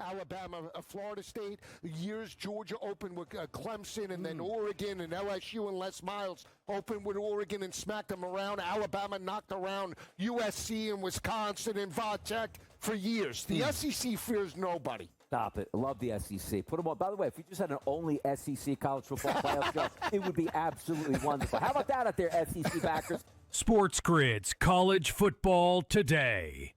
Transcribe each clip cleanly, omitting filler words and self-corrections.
Alabama, Florida State, years Georgia opened with Clemson, and then Oregon and LSU and Les Miles opened with Oregon and smacked them around. Alabama knocked around USC and Wisconsin and Vatech for years. The SEC fears nobody. Stop it. I love the SEC. Put them on. By the way, if you just had an only SEC college football playoff show, it would be absolutely wonderful. How about that out there, SEC backers? SportsGrid's College Football Today.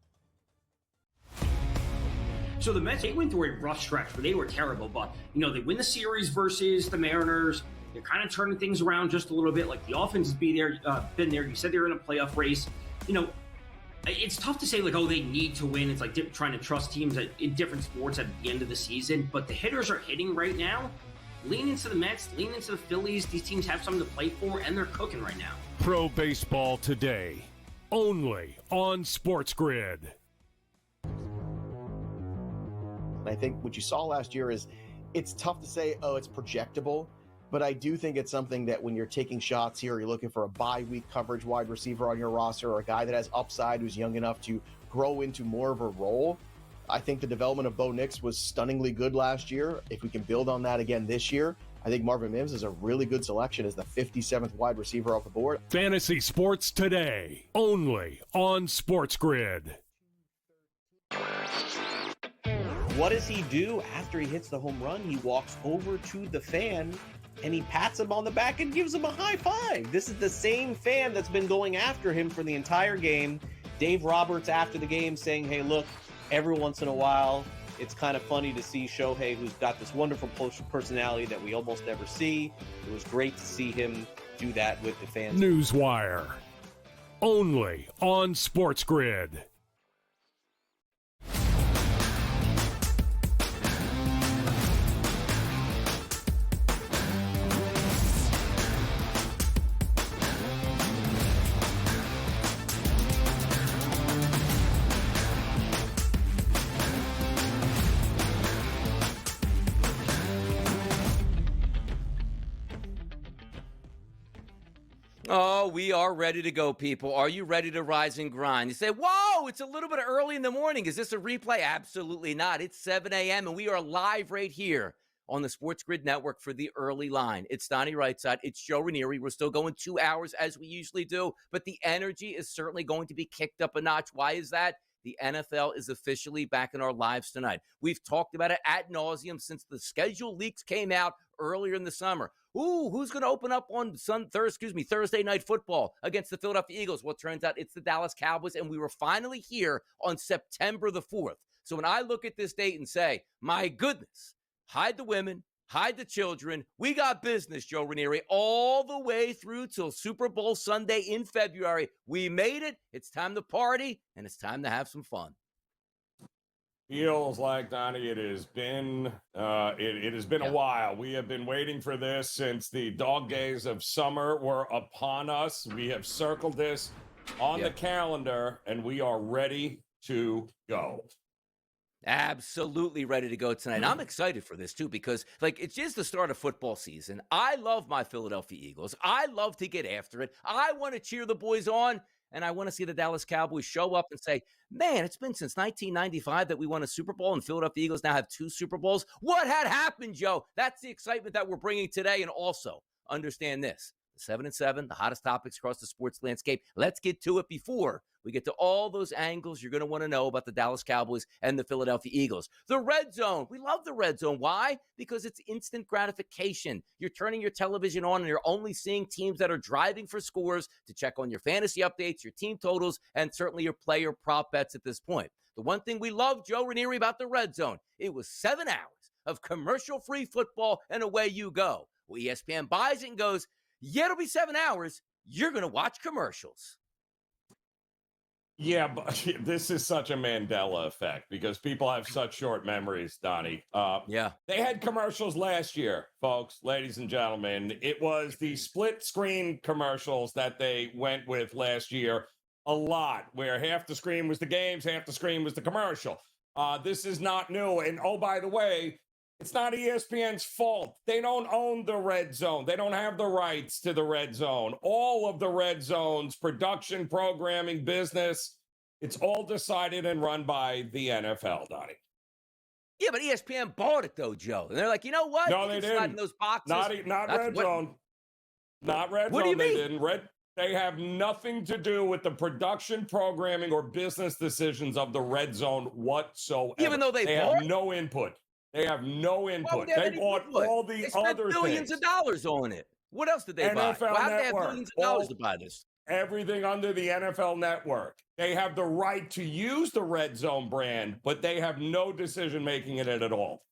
So the Mets, they went through a rough stretch where they were terrible, but, they win the series versus the Mariners. They're kind of turning things around just a little bit. Like, the offense has been there. You said they were in a playoff race. It's tough to say, they need to win. It's like trying to trust teams in different sports at the end of the season. But the hitters are hitting right now. Lean into the Mets, lean into the Phillies. These teams have something to play for, and they're cooking right now. Pro Baseball Today, only on SportsGrid. I think what you saw last year is it's tough to say, it's projectable. But I do think it's something that when you're taking shots here, you're looking for a bye-week coverage wide receiver on your roster or a guy that has upside who's young enough to grow into more of a role. I think the development of Bo Nix was stunningly good last year. If we can build on that again this year, I think Marvin Mims is a really good selection as the 57th wide receiver off the board. Fantasy Sports Today, only on SportsGrid. What does he do after he hits the home run? He walks over to the fan and he pats him on the back and gives him a high five. This is the same fan that's been going after him for the entire game. Dave Roberts after the game saying, hey, look, every once in a while, it's kind of funny to see Shohei, who's got this wonderful personality that we almost never see. It was great to see him do that with the fans. Newswire, only on SportsGrid. Oh, we are ready to go, people. Are you ready to rise and grind? You say, whoa, it's a little bit early in the morning. Is this a replay? Absolutely not. It's 7 a.m., and we are live right here on the SportsGrid Network for the early line. It's Donnie Rightside. It's Joe Ranieri. We're still going 2 hours as we usually do, but the energy is certainly going to be kicked up a notch. Why is that? The NFL is officially back in our lives tonight. We've talked about it ad nauseum since the schedule leaks came out earlier in the summer. Ooh, who's going to open up on Thursday Night Football against the Philadelphia Eagles? Well, it turns out it's the Dallas Cowboys, and we were finally here on September the 4th. So when I look at this date and say, my goodness, hide the women, hide the children. We got business, Joe Ranieri, all the way through till Super Bowl Sunday in February. We made it. It's time to party, and it's time to have some fun. Feels like, Donnie, it has been a while. We have been waiting for this since the dog days of summer were upon us. We have circled this on the calendar, and we are ready to go. Absolutely ready to go tonight. I'm excited for this, too, because, it's just the start of football season. I love my Philadelphia Eagles. I love to get after it. I want to cheer the boys on, and I want to see the Dallas Cowboys show up and say, man, it's been since 1995 that we won a Super Bowl, and Philadelphia Eagles now have 2 Super Bowls. What had happened, Joe? That's the excitement that we're bringing today, and also understand this. 7-7, the hottest topics across the sports landscape. Let's get to it before we get to all those angles you're going to want to know about the Dallas Cowboys and the Philadelphia Eagles. The red zone. We love the red zone. Why? Because it's instant gratification. You're turning your television on and you're only seeing teams that are driving for scores to check on your fantasy updates, your team totals, and certainly your player prop bets at this point. The one thing we love, Joe Ranieri, about the red zone, it was 7 hours of commercial-free football, and away you go. Well, ESPN buys it and goes, yeah, it'll be 7 hours. You're going to watch commercials. Yeah, but this is such a Mandela effect because people have such short memories, Donnie. They had commercials last year, folks, ladies and gentlemen. It was the split screen commercials that they went with last year a lot, where half the screen was the games, half the screen was the commercial. This is not new. And, oh, by the way, it's not ESPN's fault. They don't own the red zone. They don't have the rights to the red zone. All of the red zone's production, programming, business, it's all decided and run by the NFL, Donnie. Yeah, but ESPN bought it, though, Joe. And they're like, you know what? No, You they can slide in didn't. those boxes. Not Red Zone. Not Red What do Zone. you They mean? didn't. They have nothing to do with the production, programming, or business decisions of the Red Zone whatsoever. Even though they have bought? no input. They have no Why input. would they have They any bought input? all the They spent other billions things. of dollars on it. What else did they buy? NFL How did they have Network, billions of dollars to buy this? Everything under the NFL Network. They have the right to use the Red Zone brand, but they have no decision making in it at all.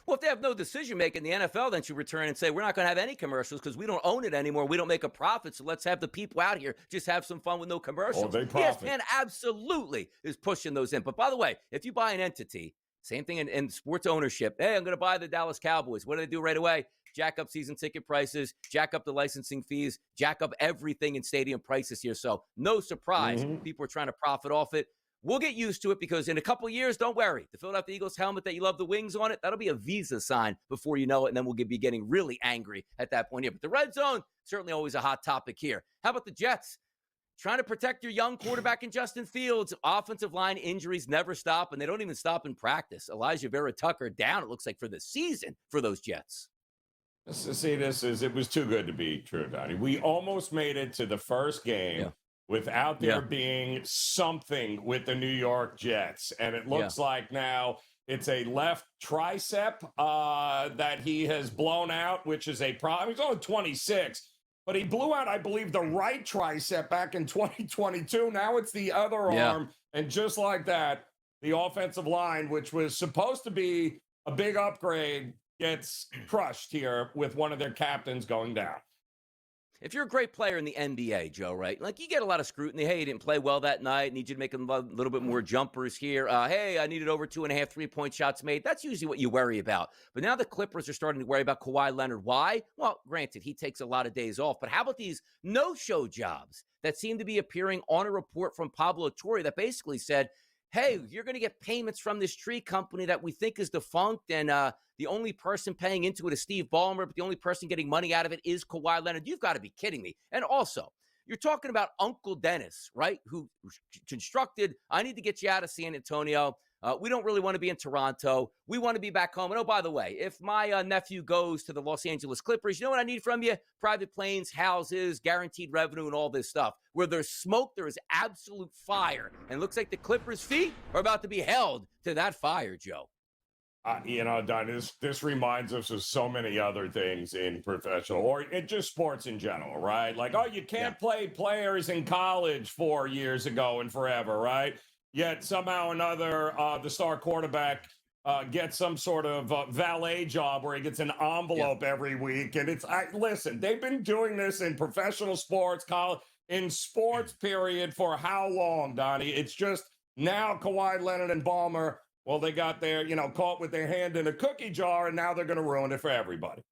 Well, if they have no decision-making, the NFL then should return and say, we're not going to have any commercials because we don't own it anymore. We don't make a profit, so let's have the people out here just have some fun with no commercials. Oh, they profit. ESPN absolutely is pushing those in. But by the way, if you buy an entity, same thing in sports ownership. Hey, I'm going to buy the Dallas Cowboys. What do they do right away? Jack up season ticket prices, jack up the licensing fees, jack up everything in stadium prices here. So no surprise, people are trying to profit off it. We'll get used to it because in a couple of years, don't worry, the Philadelphia Eagles helmet that you love the wings on it, that'll be a Visa sign before you know it, and then we'll be getting really angry at that point here. But the red zone, certainly always a hot topic here. How about the Jets? Trying to protect your young quarterback in Justin Fields. Offensive line injuries never stop, and they don't even stop in practice. Elijah Vera Tucker down, it looks like, for the season for those Jets. See, it was too good to be true, Donnie. We almost made it to the first game without there being something with the New York Jets. And it looks like now it's a left tricep that he has blown out, which is a problem. He's only 26, but he blew out, I believe, the right tricep back in 2022. Now it's the other arm. And just like that, the offensive line, which was supposed to be a big upgrade, gets crushed here with one of their captains going down. If you're a great player in the NBA, Joe, right? Like, you get a lot of scrutiny. Hey, you didn't play well that night. Need you to make a little bit more jumpers here. Hey, I needed over 2.5 3-point shots made. That's usually what you worry about. But now the Clippers are starting to worry about Kawhi Leonard. Why? Well, granted, he takes a lot of days off. But how about these no-show jobs that seem to be appearing on a report from Pablo Torre that basically said, hey, you're going to get payments from this tree company that we think is defunct, and the only person paying into it is Steve Ballmer, but the only person getting money out of it is Kawhi Leonard. You've got to be kidding me. And also, you're talking about Uncle Dennis, right, who constructed, I need to get you out of San Antonio. We don't really want to be in Toronto. We want to be back home. And oh, by the way, if my nephew goes to the Los Angeles Clippers, you know what I need from you? Private planes, houses, guaranteed revenue, and all this stuff. Where there's smoke, there is absolute fire. And it looks like the Clippers' feet are about to be held to that fire, Joe. Don, this reminds us of so many other things in professional or in just sports in general, right? Like, oh, you can't play players in college 4 years ago and forever, right? Yet somehow or another, the star quarterback gets some sort of valet job where he gets an envelope every week. And listen, they've been doing this in professional sports, college, in sports period for how long, Donnie? It's just now Kawhi Leonard and Ballmer, well, they got their, caught with their hand in a cookie jar, and now they're going to ruin it for everybody.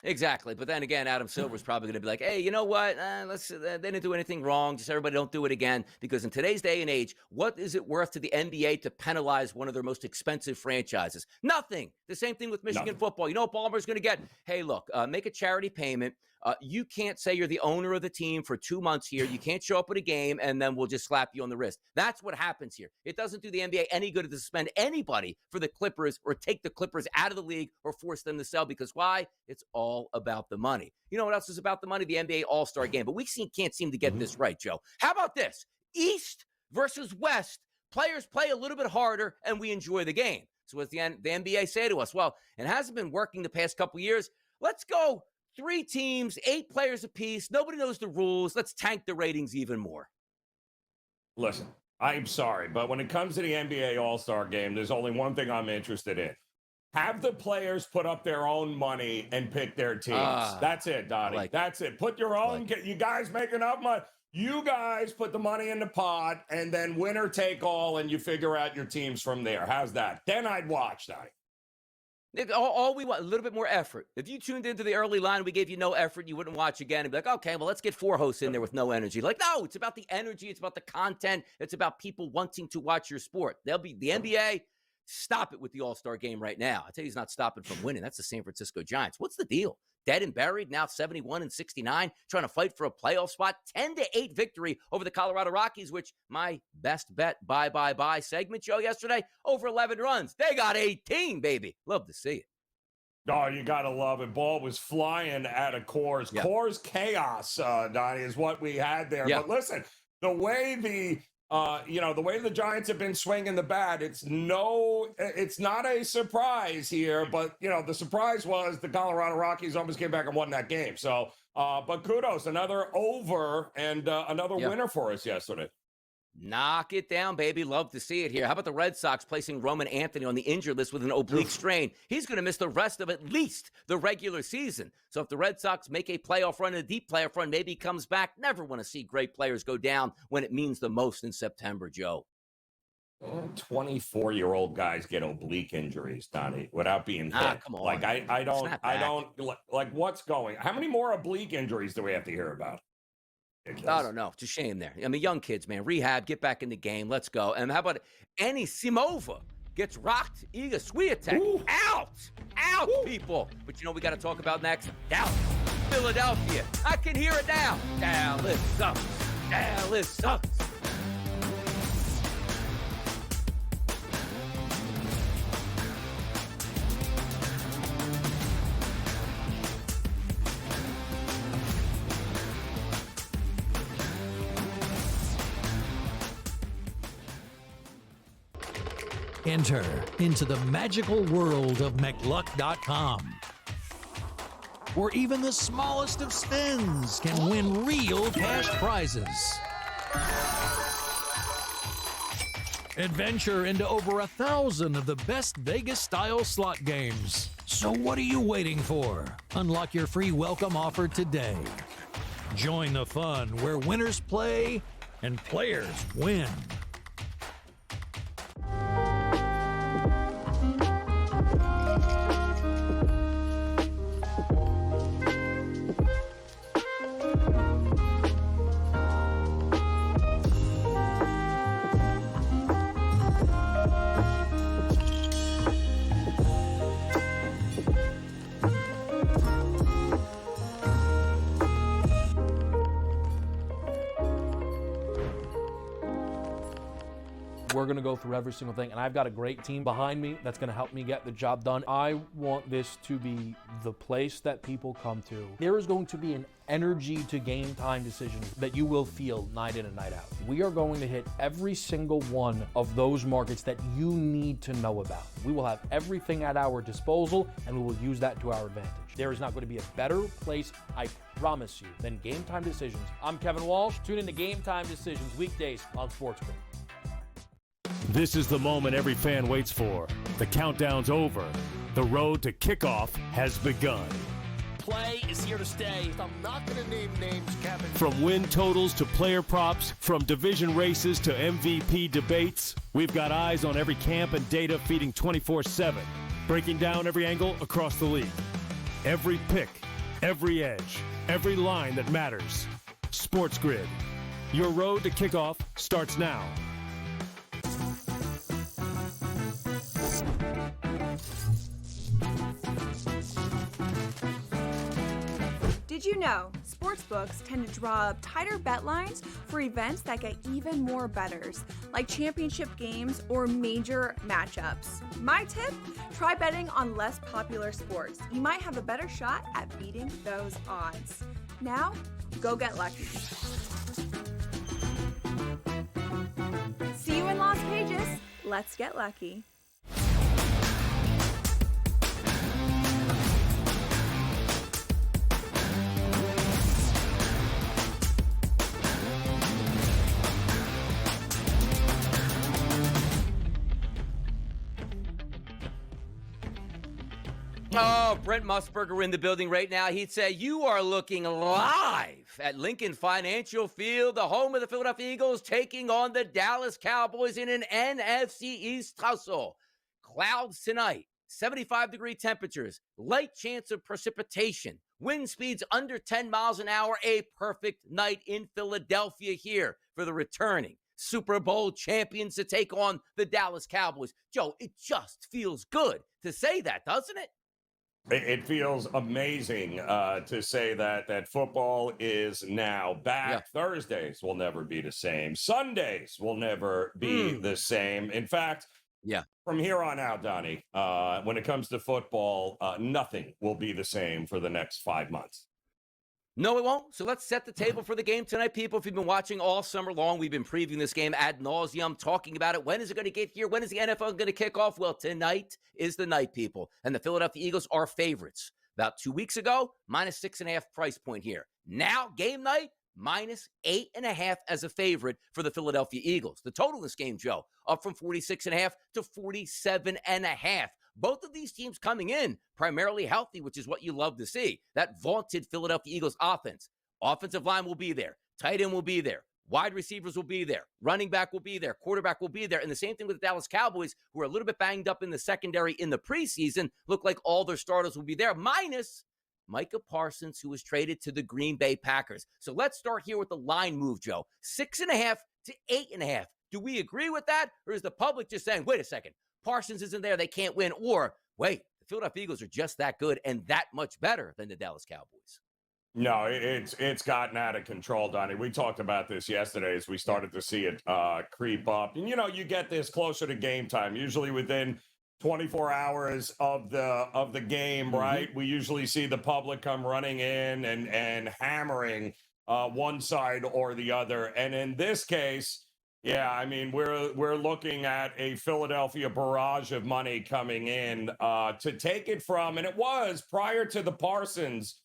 Exactly. But then again, Adam Silver's probably going to be like, hey, you know what? They didn't do anything wrong. Just everybody don't do it again. Because in today's day and age, what is it worth to the NBA to penalize one of their most expensive franchises? Nothing. The same thing with Michigan football. You know what Ballmer's going to get? Hey, look, make a charity payment. You can't say you're the owner of the team for 2 months here. You can't show up at a game, and then we'll just slap you on the wrist. That's what happens here. It doesn't do the NBA any good to suspend anybody for the Clippers or take the Clippers out of the league or force them to sell. Because why? It's all about the money. You know what else is about the money? The NBA All-Star Game. But we can't seem to get this right, Joe. How about this? East versus West. Players play a little bit harder, and we enjoy the game. So what does the NBA say to us? Well, it hasn't been working the past couple years. Let's go 3 teams, 8 players apiece. Nobody knows the rules. Let's tank the ratings even more. Listen, I'm sorry, but when it comes to the NBA All-Star Game, there's only one thing I'm interested in. Have the players put up their own money and pick their teams. That's it, Donnie. That's it. Put your own. You guys make enough money. You guys put the money in the pot, and then winner take all, and you figure out your teams from there. How's that? Then I'd watch, Donnie. All we want, a little bit more effort. If you tuned into the early line, we gave you no effort, you wouldn't watch again and be like, okay, well, let's get 4 hosts in there with no energy. Like, no, it's about the energy. It's about the content. It's about people wanting to watch your sport. The NBA, stop it with the All-Star Game right now. I tell you, he's not stopping from winning. That's the San Francisco Giants. What's the deal? dead and buried, now 71-69, trying to fight for a playoff spot. 10-8 victory over the Colorado Rockies, which my best bet bye segment show yesterday, over 11 runs. They got 18, baby. Love to see it. Oh, you got to love it. Ball was flying out of Coors. Yeah. Coors chaos, Donnie, is what we had there. Yeah. But listen, the way the way the Giants have been swinging the bat, it's not a surprise here. But, the surprise was the Colorado Rockies almost came back and won that game. So, but kudos, another over and another winner for us yesterday. Knock it down, baby. Love to see it here. How about the Red Sox placing Roman Anthony on the injured list with an oblique strain? He's going to miss the rest of at least the regular season. So if the Red Sox make a playoff run, a deep playoff run, maybe he comes back. Never want to see great players go down when it means the most in September, Joe. 24-year-old guys get oblique injuries, Donnie, without being hit. Come on. Like I don't like what's going. How many more oblique injuries do we have to hear about? I don't know. It's a shame there. I mean, young kids, man. Rehab, get back in the game. Let's go. And how about Annie Simova gets rocked? Iga Swiatek. Out, people. But we got to talk about next? Dallas, Philadelphia. I can hear it now. Dallas sucks. Dallas sucks. Enter into the magical world of McLuck.com, where even the smallest of spins can win real cash prizes. Adventure into over 1,000 of the best Vegas-style slot games. So what are you waiting for? Unlock your free welcome offer today. Join the fun where winners play and players win. We're going to go through every single thing, and I've got a great team behind me that's going to help me get the job done. I want this to be the place that people come to. There is going to be an energy to game time decisions that you will feel night in and night out. We are going to hit every single one of those markets that you need to know about. We will have everything at our disposal, and we will use that to our advantage. There is not going to be a better place, I promise you, than Game Time Decisions. I'm Kevin Walsh. Tune in to Game Time Decisions weekdays on SportsGrid. This is the moment every fan waits for. The countdown's over. The road to kickoff has begun. Play is here to stay. I'm not going to name names, Kevin. From win totals to player props, from division races to MVP debates, we've got eyes on every camp and data feeding 24/7, breaking down every angle across the league. Every pick, every edge, every line that matters. SportsGrid. Your road to kickoff starts now. Did you know sportsbooks tend to draw up tighter bet lines for events that get even more bettors, like championship games or major matchups? My tip? Try betting on less popular sports. You might have a better shot at beating those odds. Now, go get lucky. See you in Las Vegas. Let's get lucky. Oh, Brent Musburger in the building right now. He'd say, you are looking live at Lincoln Financial Field, the home of the Philadelphia Eagles, taking on the Dallas Cowboys in an NFC East tussle. Clouds tonight, 75-degree temperatures, light chance of precipitation, wind speeds under 10 miles an hour, a perfect night in Philadelphia here for the returning Super Bowl champions to take on the Dallas Cowboys. Joe, it just feels good to say that, doesn't it? It feels amazing to say that football is now back. Yeah. Thursdays will never be the same. Sundays will never be the same. In fact, from here on out, Donnie, when it comes to football, nothing will be the same for the next 5 months. No, it won't. So let's set the table for the game tonight, people. If you've been watching all summer long, we've been previewing this game ad nauseum, talking about it. When is it going to get here? When is the NFL going to kick off? Well, tonight is the night, people. And the Philadelphia Eagles are favorites. About 2 weeks ago, -6.5 price point here. Now, game night, -8.5 as a favorite for the Philadelphia Eagles. The total in this game, Joe, up from 46.5 to 47.5. Both of these teams coming in primarily healthy, which is what you love to see. That vaunted Philadelphia Eagles offense. Offensive line will be there. Tight end will be there. Wide receivers will be there. Running back will be there. Quarterback will be there. And the same thing with the Dallas Cowboys, who are a little bit banged up in the secondary in the preseason. Look like all their starters will be there, minus Micah Parsons, who was traded to the Green Bay Packers. So let's start here with the line move, Joe. 6.5 to 8.5. Do we agree with that? Or is the public just saying, wait a second, Parsons isn't there, they can't win? Or, wait, the Philadelphia Eagles are just that good and that much better than the Dallas Cowboys? No, it's gotten out of control, Donnie. We talked about this yesterday as we started to see it creep up. And, you get this closer to game time, usually within 24 hours of the game, right? We usually see the public come running in and hammering one side or the other. And in this case, yeah, I mean, we're looking at a Philadelphia barrage of money coming in to take it from, and it was prior to the Parsons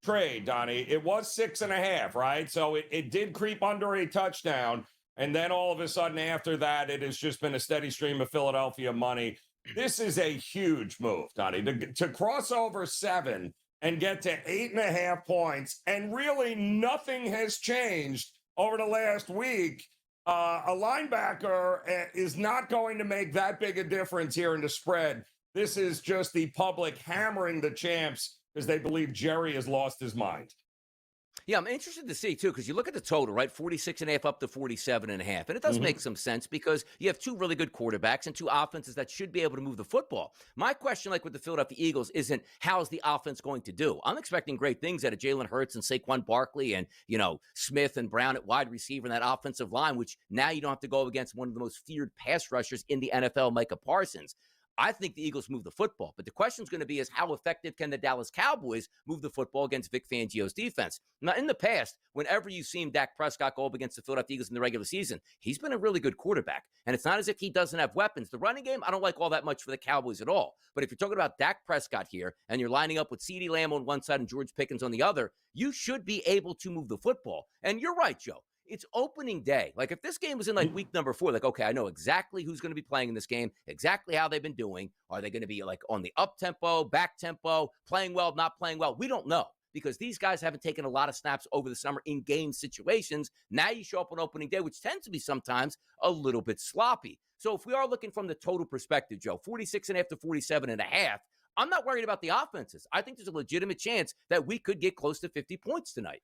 trade, Donnie, it was 6.5, right? So it did creep under a touchdown, and then all of a sudden after that, it has just been a steady stream of Philadelphia money. This is a huge move, Donnie, to cross over 7 and get to 8.5 points, and really nothing has changed over the last week. A linebacker is not going to make that big a difference here in the spread. This is just the public hammering the champs because they believe Jerry has lost his mind. Yeah, I'm interested to see, too, because you look at the total, right? 46.5 up to 47.5. And it does make some sense because you have two really good quarterbacks and two offenses that should be able to move the football. My question, like with the Philadelphia Eagles, isn't how's the offense going to do? I'm expecting great things out of Jalen Hurts and Saquon Barkley and, Smith and Brown at wide receiver and that offensive line, which now you don't have to go against one of the most feared pass rushers in the NFL, Micah Parsons. I think the Eagles move the football, but the question is going to be is how effective can the Dallas Cowboys move the football against Vic Fangio's defense? Now, in the past, whenever you've seen Dak Prescott go up against the Philadelphia Eagles in the regular season, he's been a really good quarterback, and it's not as if he doesn't have weapons. The running game, I don't like all that much for the Cowboys at all, but if you're talking about Dak Prescott here, and you're lining up with CeeDee Lamb on one side and George Pickens on the other, you should be able to move the football. And you're right, Joe. It's opening day. Like, if this game was in, week number 4, okay, I know exactly who's going to be playing in this game, exactly how they've been doing. Are they going to be, on the up-tempo, back-tempo, playing well, not playing well? We don't know because these guys haven't taken a lot of snaps over the summer in game situations. Now you show up on opening day, which tends to be sometimes a little bit sloppy. So if we are looking from the total perspective, Joe, 46.5 to 47.5, I'm not worried about the offenses. I think there's a legitimate chance that we could get close to 50 points tonight.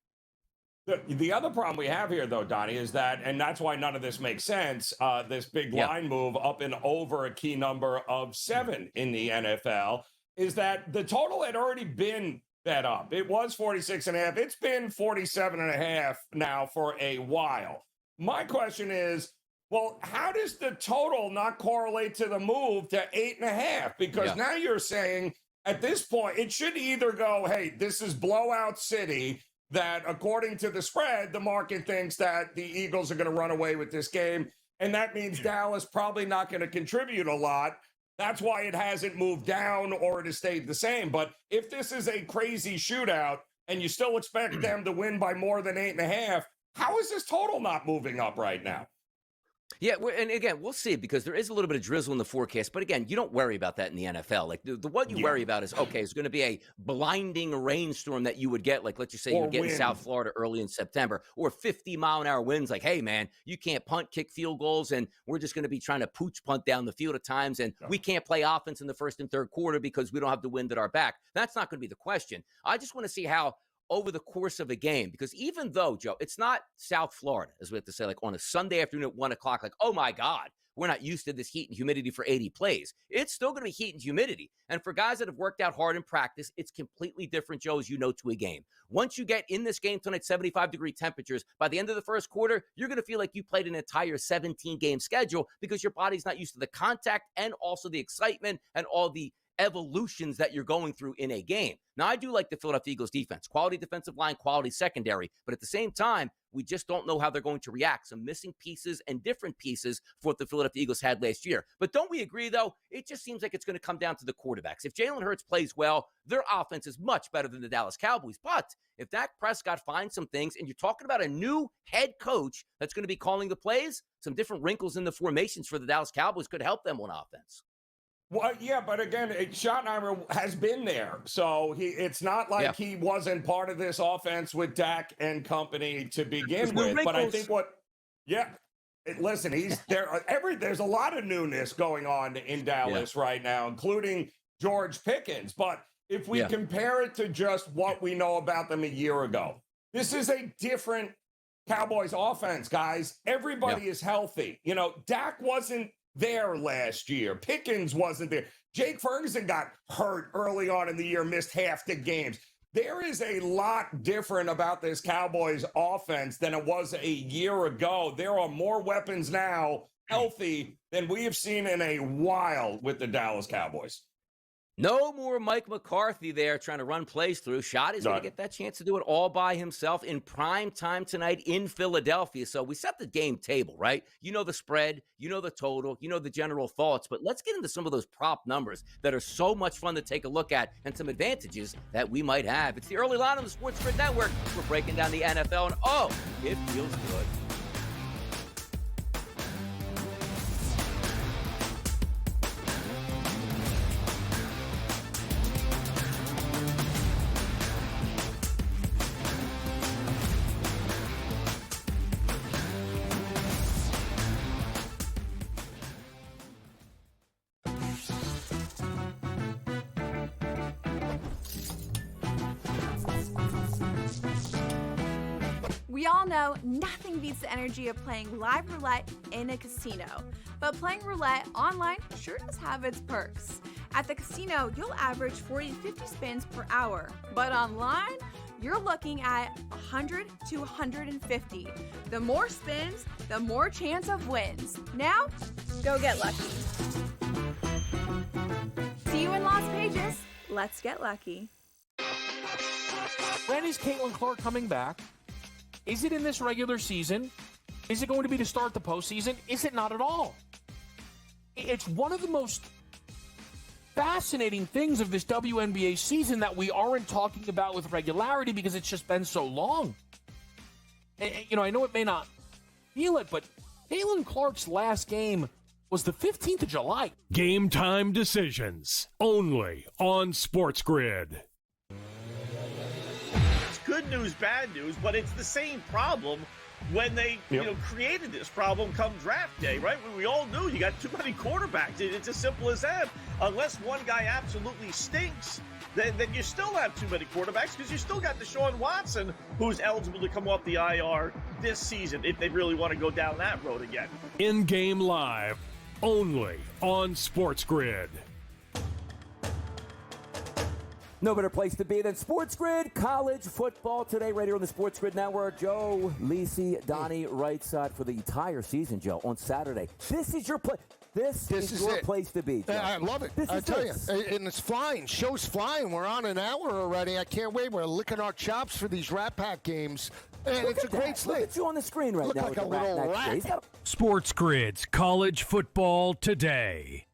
The other problem we have here, though, Donnie, is that, and that's why none of this makes sense, this big line move up and over a key number of 7 in the NFL, is that the total had already been bet up. It was 46.5. It's been 47.5 now for a while. My question is, well, how does the total not correlate to the move to 8.5? Because now you're saying at this point, it should either go, hey, this is blowout city, that according to the spread, the market thinks that the Eagles are going to run away with this game. And that means Dallas probably not going to contribute a lot. That's why it hasn't moved down or it has stayed the same. But if this is a crazy shootout and you still expect them to win by more than 8.5, how is this total not moving up right now? Yeah, and again, we'll see because there is a little bit of drizzle in the forecast. But again, you don't worry about that in the NFL. Like the what you worry about is, okay, it's going to be a blinding rainstorm that you would get. Like, let's just say you would get in South Florida early in September, or 50-mile-an-hour winds. Like, hey, man, you can't punt, kick field goals, and we're just going to be trying to pooch punt down the field at times. And we can't play offense in the first and third quarter because we don't have the wind at our back. That's not going to be the question. I just want to see how over the course of a game, because even though, Joe, it's not South Florida, as we have to say, like on a Sunday afternoon at 1 o'clock, like, oh my God, we're not used to this heat and humidity for 80 plays. It's still going to be heat and humidity. And for guys that have worked out hard in practice, it's completely different, Joe, as you know, to a game. Once you get in this game tonight, 75-degree temperatures, by the end of the first quarter, you're going to feel like you played an entire 17-game schedule because your body's not used to the contact and also the excitement and all the evolutions that you're going through in a game. Now, I do like the Philadelphia Eagles defense, quality defensive line, quality secondary, but at the same time, we just don't know how they're going to react. Some missing pieces and different pieces for what the Philadelphia Eagles had last year. But don't we agree, though? It just seems like it's going to come down to the quarterbacks. If Jalen Hurts plays well, their offense is much better than the Dallas Cowboys. But if Dak Prescott finds some things, and you're talking about a new head coach that's going to be calling the plays, some different wrinkles in the formations for the Dallas Cowboys could help them on offense. Well, yeah, but again, Schottenheimer has been there. So it's not like he wasn't part of this offense with Dak and company to begin with. But I think listen, he's there. There's a lot of newness going on in Dallas right now, including George Pickens. But if we compare it to just what we know about them a year ago, this is a different Cowboys offense, guys. Everybody is healthy. You know, Dak wasn't there last year. Pickens wasn't there. Jake Ferguson got hurt early on in the year, missed half the games. There is a lot different about this Cowboys offense than it was a year ago. There are more weapons now, healthy, than we have seen in a while with the Dallas Cowboys. No more Mike McCarthy there trying to run plays through. Schott is going to get that chance to do it all by himself in prime time tonight in Philadelphia. So we set the game table, right? You know the spread, you know the total, you know the general thoughts, but let's get into some of those prop numbers that are so much fun to take a look at and some advantages that we might have. It's the early line on the SportsGrid Network. We're breaking down the NFL, and it feels good. We all know nothing beats the energy of playing live roulette in a casino. But playing roulette online sure does have its perks. At the casino, you'll average 40 to 50 spins per hour. But online, you're looking at 100 to 150. The more spins, the more chance of wins. Now, go get lucky. See you in Las Vegas. Let's get lucky. When is Caitlin Clark coming back? Is it in this regular season? Is it going to be to start the postseason? Is it not at all? It's one of the most fascinating things of this WNBA season that we aren't talking about with regularity because it's just been so long. And, you know, I know it may not feel it, but Caitlin Clark's last game was the 15th of July. Game time decisions only on SportsGrid. Good news, bad news, but it's the same problem when they created this problem come draft day, right? We all knew you got too many quarterbacks. It's as simple as that. Unless one guy absolutely stinks, then you still have too many quarterbacks because you still got Deshaun Watson, who's eligible to come off the IR this season if they really want to go down that road again. In-game live only on SportsGrid. No better place to be than SportsGrid. College football today, right here on the SportsGrid Network. Joe, Lisi, Donnie, right side for the entire season, Joe, on Saturday. This is your place. This is your place to be, Joe. I love it. I tell you. And it's flying. Show's flying. We're on an hour already. I can't wait. We're licking our chops for these Rat Pack games. And it's a great slate. Look at you on the screen right now. Look like a little rat. SportsGrid's College Football Today.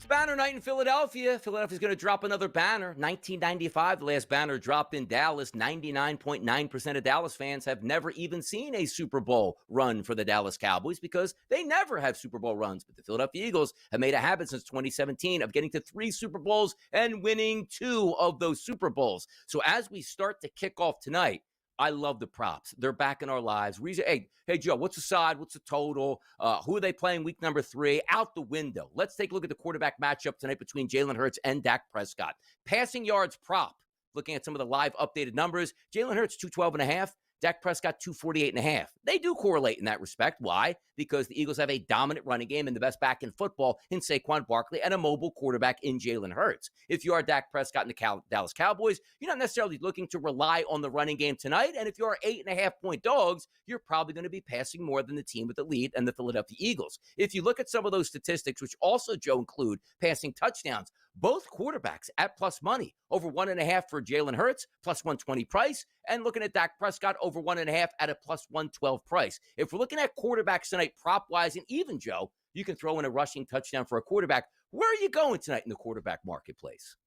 Banner night in Philadelphia. Philadelphia's going to drop another banner. 1995, the last banner dropped in Dallas. 99.9% of Dallas fans have never even seen a Super Bowl run for the Dallas Cowboys because they never have Super Bowl runs. But the Philadelphia Eagles have made a habit since 2017 of getting to 3 Super Bowls and winning 2 of those Super Bowls. So as we start to kick off tonight, I love the props. They're back in our lives. Hey, Joe, what's the side? What's the total? Who are they playing week number 3? Out the window. Let's take a look at the quarterback matchup tonight between Jalen Hurts and Dak Prescott. Passing yards prop. Looking at some of the live updated numbers, Jalen Hurts 212.5. Dak Prescott 248.5. They do correlate in that respect. Why? Because the Eagles have a dominant running game and the best back in football in Saquon Barkley and a mobile quarterback in Jalen Hurts. If you are Dak Prescott and the Dallas Cowboys, you're not necessarily looking to rely on the running game tonight. And if you are 8.5-point dogs, you're probably going to be passing more than the team with the lead and the Philadelphia Eagles. If you look at some of those statistics, which also, Joe, include passing touchdowns, both quarterbacks at plus money, over 1.5 for Jalen Hurts, plus 120 price, and looking at Dak Prescott over 1.5 at a plus 112 price. If we're looking at quarterbacks tonight, prop-wise, and even, Joe, you can throw in a rushing touchdown for a quarterback. Where are you going tonight in the quarterback marketplace?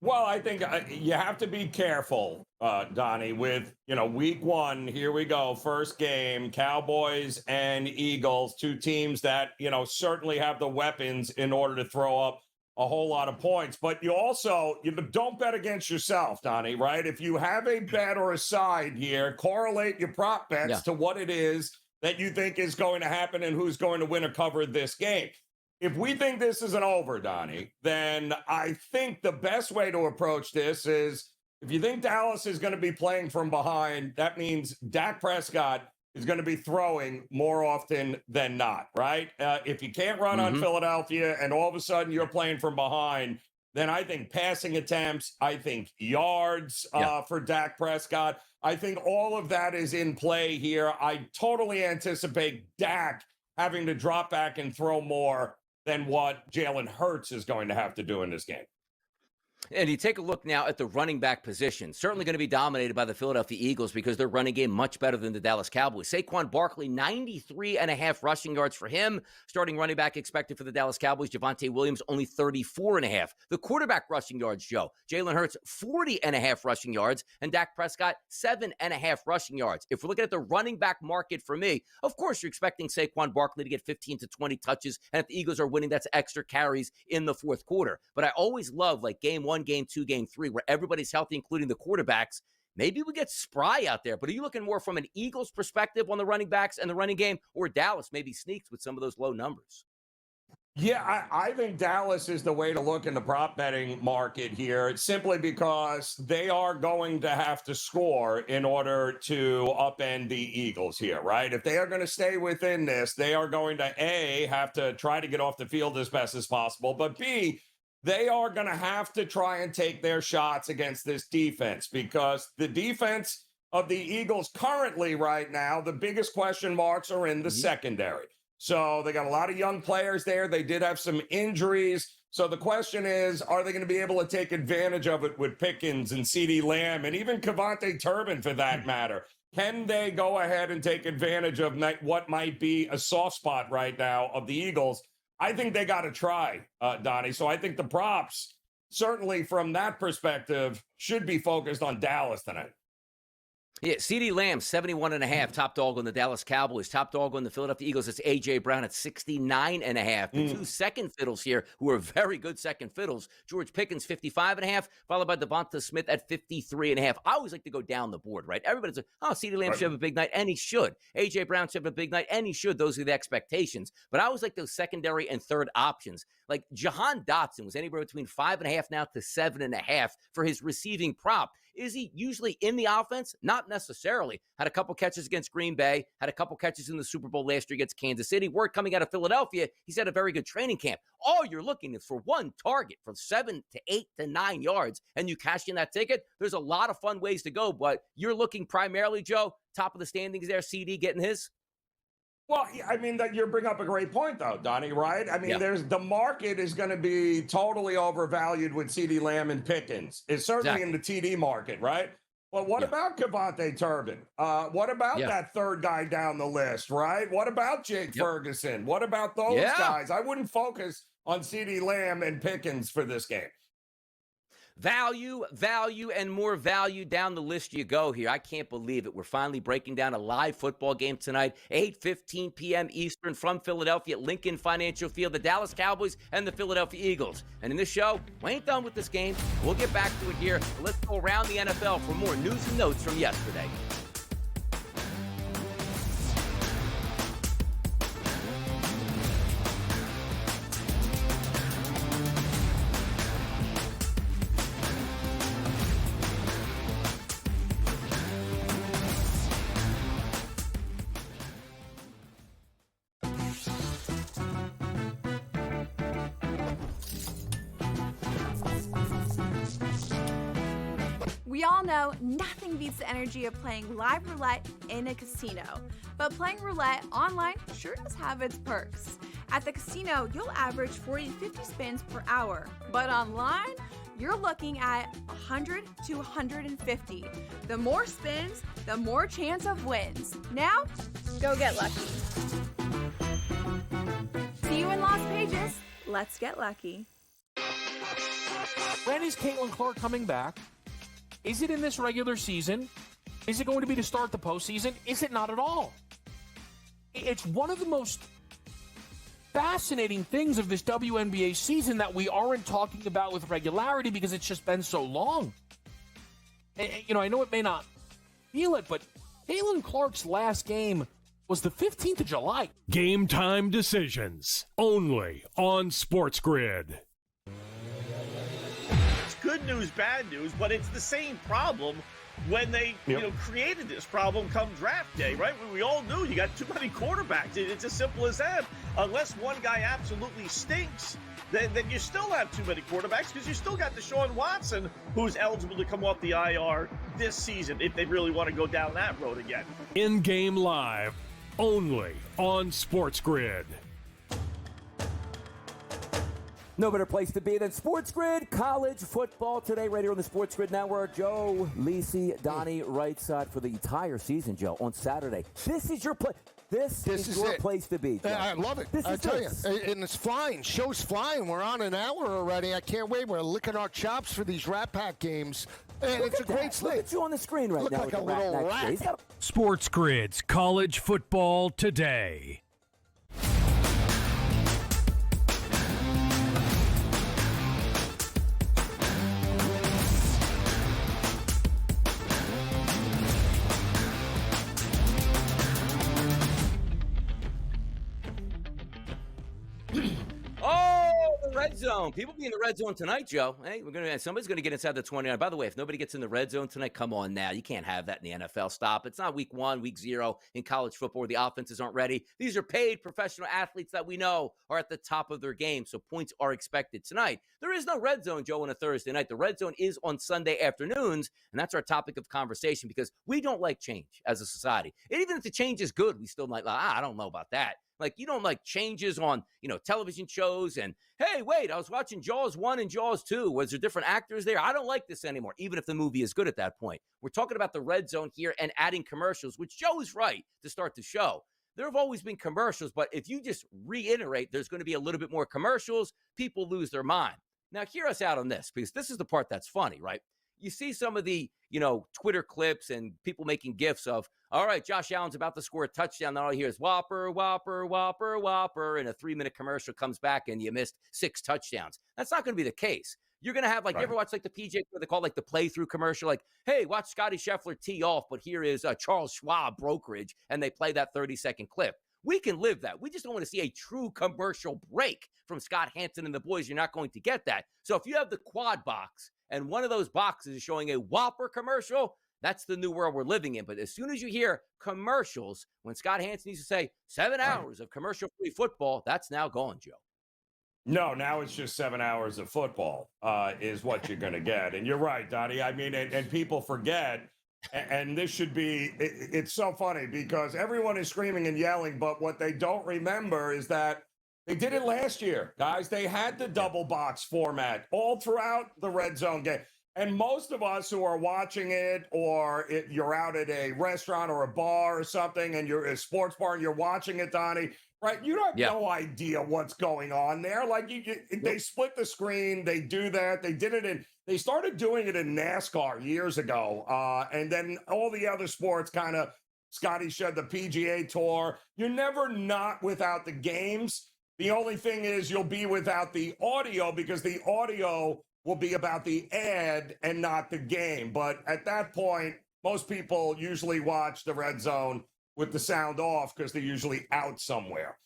Well, I think you have to be careful, Donnie, with, week 1, here we go, first game, Cowboys and Eagles, 2 teams that, certainly have the weapons in order to throw up a whole lot of points. But you also, don't bet against yourself, Donnie, right? If you have a bet or a side here, correlate your prop bets to what it is that you think is going to happen and who's going to win or cover this game. If we think this is an over, Donnie, then I think the best way to approach this is, if you think Dallas is going to be playing from behind, that means Dak Prescott is going to be throwing more often than not, right? If you can't run on Philadelphia and all of a sudden you're playing from behind, then I think passing attempts, I think yards for Dak Prescott, I think all of that is in play here. I totally anticipate Dak having to drop back and throw more than what Jalen Hurts is going to have to do in this game. And you take a look now at the running back position. Certainly going to be dominated by the Philadelphia Eagles because their running game much better than the Dallas Cowboys. Saquon Barkley, 93.5 rushing yards for him. Starting running back expected for the Dallas Cowboys, Javonte Williams, only 34.5. The quarterback rushing yards, Joe. Jalen Hurts, 40.5 rushing yards, and Dak Prescott, 7.5 rushing yards. If we're looking at the running back market for me, of course you're expecting Saquon Barkley to get 15 to 20 touches, and if the Eagles are winning, that's extra carries in the fourth quarter. But I always love, like, game 1, game 2, game 3, where everybody's healthy, including the quarterbacks. Maybe we get spry out there, but are you looking more from an Eagles perspective on the running backs and the running game, or Dallas maybe sneaks with some of those low numbers? Yeah, I think Dallas is the way to look in the prop betting market here, simply because they are going to have to score in order to upend the Eagles here, right? If they are going to stay within this, they are going to, A, have to try to get off the field as best as possible, but B, they are going to have to try and take their shots against this defense, because the defense of the Eagles currently right now, the biggest question marks are in the secondary. So they got a lot of young players there. They did have some injuries. So the question is, are they going to be able to take advantage of it with Pickens and CeeDee Lamb and even Kevontae Turbin for that matter? Can they go ahead and take advantage of what might be a soft spot right now of the Eagles? I think they got to try, Donnie. So I think the props, certainly from that perspective, should be focused on Dallas tonight. Yeah, CeeDee Lamb, 71.5, top dog on the Dallas Cowboys. Top dog on the Philadelphia Eagles, it's A.J. Brown at 69.5. The 2 second fiddles here, who are very good second fiddles. George Pickens, 55.5, followed by Devonta Smith at 53.5. I always like to go down the board, right? Everybody's like, oh, CeeDee Lamb should have a big night, and he should. A.J. Brown should have a big night, and he should. Those are the expectations. But I always like those secondary and third options. Like Jahan Dotson was anywhere between 5.5 now to 7.5 for his receiving prop. Is he usually in the offense? Not necessarily. Had a couple catches against Green Bay, had a couple catches in the Super Bowl last year against Kansas City. Word coming out of Philadelphia, he's had a very good training camp. All you're looking is for one target from 7 to 8 to 9 yards, and you cash in that ticket. There's a lot of fun ways to go, but you're looking primarily, Joe, top of the standings there, CD getting his? Well, I mean, that you bring up a great point, though, Donnie, right? I mean, the market is going to be totally overvalued with CeeDee Lamb and Pickens. It's certainly in the TD market, right? Well, what about Kevontae Turbin? What about that third guy down the list, right? What about Jake Ferguson? What about those guys? I wouldn't focus on CeeDee Lamb and Pickens for this game. Value, and more value down the list you go here. I can't believe it. We're finally breaking down a live football game tonight, 8:15 p.m. Eastern from Philadelphia at Lincoln Financial Field, the Dallas Cowboys and the Philadelphia Eagles. And in this show, we ain't done with this game. We'll get back to it here. Let's go around the NFL for more news and notes from yesterday. We all know nothing beats the energy of playing live roulette in a casino, but playing roulette online sure does have its perks. At the casino, you'll average 40 to 50 spins per hour, but online, you're looking at 100 to 150. The more spins, the more chance of wins. Now, go get lucky. See you in Las Vegas. Let's get lucky. When is Caitlin Clark coming back? Is it in this regular season? Is it going to be to start the postseason? Is it not at all? It's one of the most fascinating things of this WNBA season that we aren't talking about with regularity because it's just been so long. You know, I know it may not feel it, but Caitlin Clark's last game was the 15th of July. Game time decisions only on SportsGrid. Good news, bad news, but it's the same problem when they created this problem come draft day, right? We all knew you got too many quarterbacks. It's as simple as that. Unless one guy absolutely stinks, then you still have too many quarterbacks because you still got Deshaun Watson, who's eligible to come off the IR this season if they really want to go down that road again. In-game live only on SportsGrid. No better place to be than SportsGrid. College football today, right here on the SportsGrid Network. Joe, Lisi, Donnie, right side for the entire season, Joe, on Saturday. This is your place. This is your place to be, Joe. I love it. I tell you. And it's flying. Show's flying. We're on an hour already. I can't wait. We're licking our chops for these Rat Pack games. And it's a great slate. Look at you on the screen right now. Look like a little rat. SportsGrid's College Football Today. Red zone. People be in the red zone tonight, Joe. Hey, somebody's gonna get inside the 29. By the way, if nobody gets in the red zone tonight, come on now. You can't have that in the NFL. Stop. It's not week 1, week 0 in college football where the offenses aren't ready. These are paid professional athletes that we know are at the top of their game, so points are expected tonight. There is no red zone, Joe, on a Thursday night. The red zone is on Sunday afternoons, and that's our topic of conversation because we don't like change as a society. And even if the change is good, we still might like, I don't know about that. Like, you don't like changes on, television shows and, hey, wait, I was watching Jaws 1 and Jaws 2. Was there different actors there? I don't like this anymore, even if the movie is good at that point. We're talking about the red zone here and adding commercials, which Joe is right to start the show. There have always been commercials, but if you just reiterate there's going to be a little bit more commercials, people lose their mind. Now, hear us out on this, because this is the part that's funny, right? You see some of the, Twitter clips and people making GIFs of, all right, Josh Allen's about to score a touchdown. Then all you hear is whopper, whopper, whopper, whopper, and a 3-minute commercial comes back and you missed 6 touchdowns. That's not going to be the case. You're going to have, you ever watch, the PJ, where they call, the playthrough commercial? Like, hey, watch Scotty Scheffler tee off, but here is Charles Schwab brokerage, and they play that 30-second clip. We can live that. We just don't want to see a true commercial break from Scott Hanson and the boys. You're not going to get that. So if you have the quad box and one of those boxes is showing a Whopper commercial, that's the new world we're living in. But as soon as you hear commercials, when Scott Hanson used to say 7 hours of commercial-free football, that's now gone, Joe. No, now it's just 7 hours of football is what you're going to get. And you're right, Donnie. I mean, and people forget, and this should be, it's so funny because everyone is screaming and yelling, but what they don't remember is that they did it last year, guys. They had the double box format all throughout the red zone game. And most of us who are watching it, or you're out at a restaurant or a bar or something, and you're at a sports bar and you're watching it, Donnie, right? You have no idea what's going on there. Like they split the screen. They do that. They did it They started doing it in NASCAR years ago. And then all the other sports kind of, Scotty said the PGA Tour, you're never not without the games. The only thing is you'll be without the audio because the audio will be about the ad and not the game. But at that point, most people usually watch the Red Zone with the sound off because they're usually out somewhere.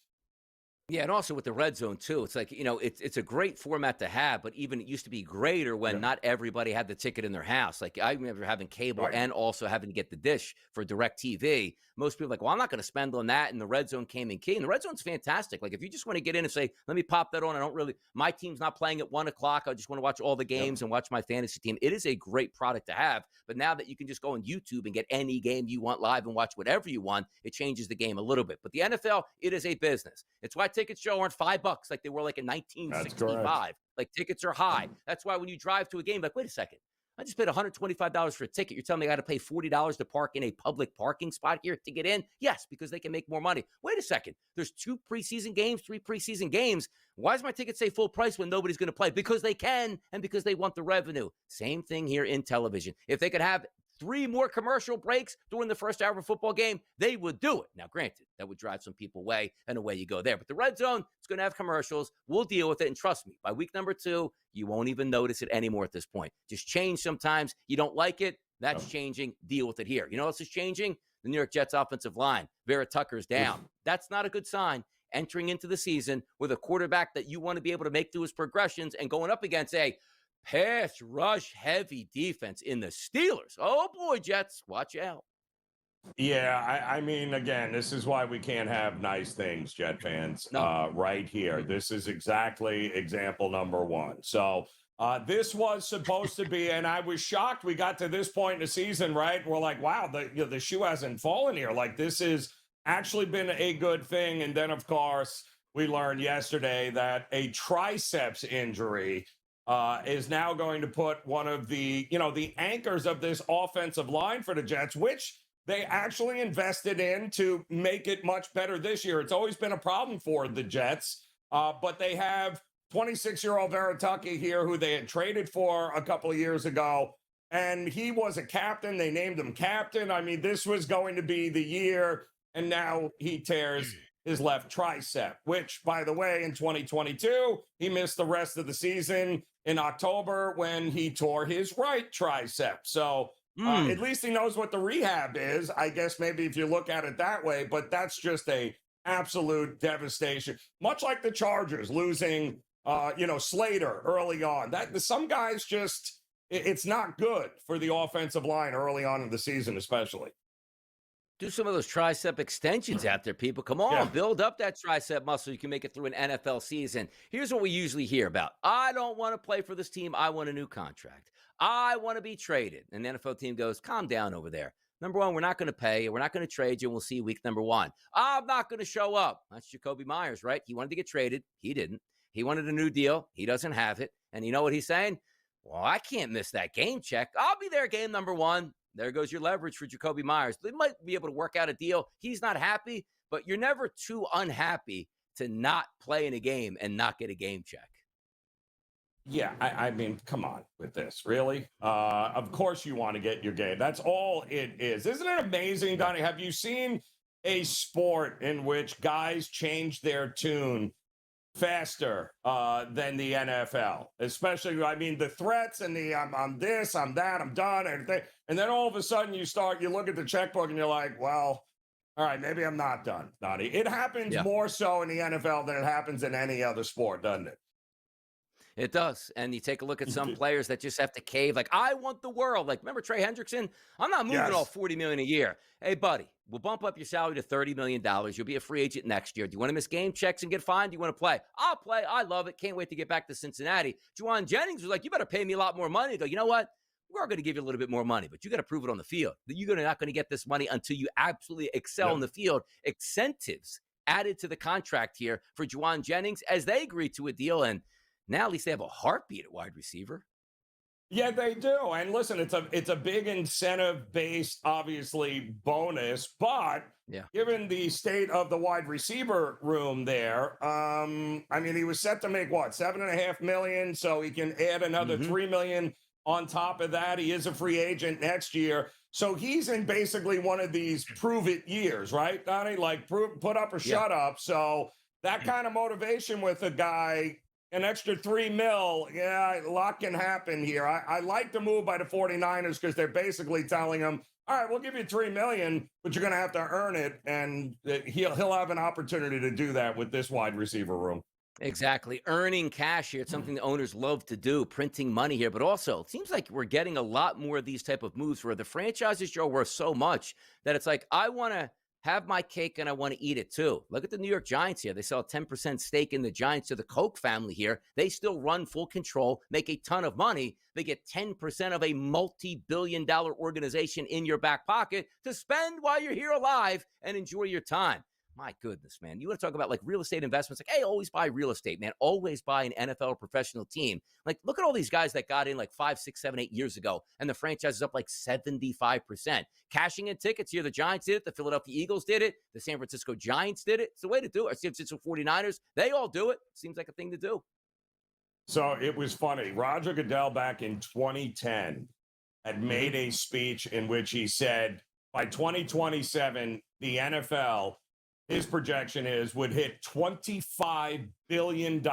Yeah, and also with the Red Zone, too. It's like, it's a great format to have, but even it used to be greater when not everybody had the ticket in their house. Like, I remember having cable and also having to get the dish for DirecTV. Most people are like, well, I'm not going to spend on that, and the Red Zone came in key. And the Red Zone's fantastic. Like, if you just want to get in and say, let me pop that on, my team's not playing at 1 o'clock, I just want to watch all the games and watch my fantasy team. It is a great product to have, but now that you can just go on YouTube and get any game you want live and watch whatever you want, it changes the game a little bit. But the NFL, it is a business. It's why tickets, Joe, aren't $5 like they were like in 1965. Like, tickets are high. That's why when you drive to a game, like, wait a second, I just paid $125 for a ticket. You're telling me I got to pay $40 to park in a public parking spot here to get in? Yes, because they can make more money. Wait a second. There's 2 preseason games, 3 preseason games. Why does my ticket say full price when nobody's going to play? Because they can and because they want the revenue. Same thing here in television. If they could have 3 more commercial breaks during the first hour of a football game, they would do it. Now, granted, that would drive some people away, and away you go there. But the Red Zone is going to have commercials. We'll deal with it, and trust me, by week number 2, you won't even notice it anymore at this point. Just change sometimes. You don't like it, that's changing. Deal with it here. You know what else is changing? The New York Jets offensive line. Vera Tucker's down. That's not a good sign. Entering into the season with a quarterback that you want to be able to make through his progressions and going up against a pass rush heavy defense in the Steelers. Oh boy, Jets, watch out. Yeah, I mean, again, this is why we can't have nice things, Jet fans, right here. This is exactly example number 1. So this was supposed to be, and I was shocked we got to this point in the season, right? We're like, wow, the shoe hasn't fallen here. Like, this has actually been a good thing. And then, of course, we learned yesterday that a triceps injury is now going to put one of the, the anchors of this offensive line for the Jets, which they actually invested in to make it much better this year. It's always been a problem for the Jets, but they have 26-year-old Vera Tucker here, who they had traded for a couple of years ago, and he was a captain. They named him captain. I mean, this was going to be the year, and now he tears his left tricep, which, by the way, in 2022, he missed the rest of the season in October when he tore his right tricep. So at least he knows what the rehab is. I guess maybe if you look at it that way, but that's just a absolute devastation. Much like the Chargers losing, Slater early on. That some guys just, it's not good for the offensive line early on in the season, especially. Do some of those tricep extensions out there, people. Come on, build up that tricep muscle. You can make it through an NFL season. Here's what we usually hear about. I don't want to play for this team. I want a new contract. I want to be traded. And the NFL team goes, calm down over there. Number 1, we're not going to pay you. We're not going to trade you. And we'll see you week number 1. I'm not going to show up. That's Jacoby Myers, right? He wanted to get traded. He didn't. He wanted a new deal. He doesn't have it. And you know what he's saying? Well, I can't miss that game check. I'll be there game number 1. There goes your leverage for Jacoby Myers. They might be able to work out a deal. He's not happy, but you're never too unhappy to not play in a game and not get a game check. Yeah, I mean, come on with this, really? Of course you want to get your game. That's all it is. Isn't it amazing, Donnie? Have you seen a sport in which guys change their tune faster than the NFL? Especially, I mean, the threats and the I'm this, I'm that, I'm done, and then all of a sudden you look at the checkbook and you're like, well, all right, maybe I'm not done, Donnie. It happens more so in the NFL than it happens in any other sport, doesn't it? It does. And you take a look at some players that just have to cave. Like, I want the world. Like, remember Trey Hendrickson? I'm not moving all $40 million a year. Hey, buddy, we'll bump up your salary to $30 million. You'll be a free agent next year. Do you want to miss game checks and get fined? Do you want to play? I'll play. I love it. Can't wait to get back to Cincinnati. Juwan Jennings was like, you better pay me a lot more money. I go, you know what? We're going to give you a little bit more money, but you got to prove it on the field. You're not going to get this money until you absolutely excel on the field. Incentives added to the contract here for Juwan Jennings as they agreed to a deal, and now at least they have a heartbeat at wide receiver. Yeah, they do. And listen, it's a big incentive-based, obviously, bonus. But given the state of the wide receiver room there, I mean, he was set to make what, $7.5 million, so he can add another $3 million On top of that, he is a free agent next year. So he's in basically one of these prove-it years, right, Donnie? Like, put up or shut up. So that kind of motivation with a guy, an extra $3 million, yeah, a lot can happen here. I like the move by the 49ers because they're basically telling him, all right, we'll give you $3 million, but you're going to have to earn it, and he'll have an opportunity to do that with this wide receiver room. Exactly. Earning cash here. It's something the owners love to do, printing money here. But also, it seems like we're getting a lot more of these type of moves where the franchises, Joe, worth so much that it's like, I want to have my cake and I want to eat it too. Look at the New York Giants here. They sell a 10% stake in the Giants to the Koch family here. They still run full control, make a ton of money. They get 10% of a multi-billion-dollar organization in your back pocket to spend while you're here alive and enjoy your time. My goodness, man. You want to talk about like real estate investments? Like, hey, always buy real estate, man. Always buy an NFL professional team. Like, look at all these guys that got in like 5, 6, 7, 8 years ago, and the franchise is up like 75%. Cashing in tickets here. The Giants did it. The Philadelphia Eagles did it. The San Francisco Giants did it. It's the way to do it. San Francisco 49ers, they all do it. Seems like a thing to do. So it was funny. Roger Goodell back in 2010 had made a speech in which he said by 2027, the NFL, his projection would hit $25 billion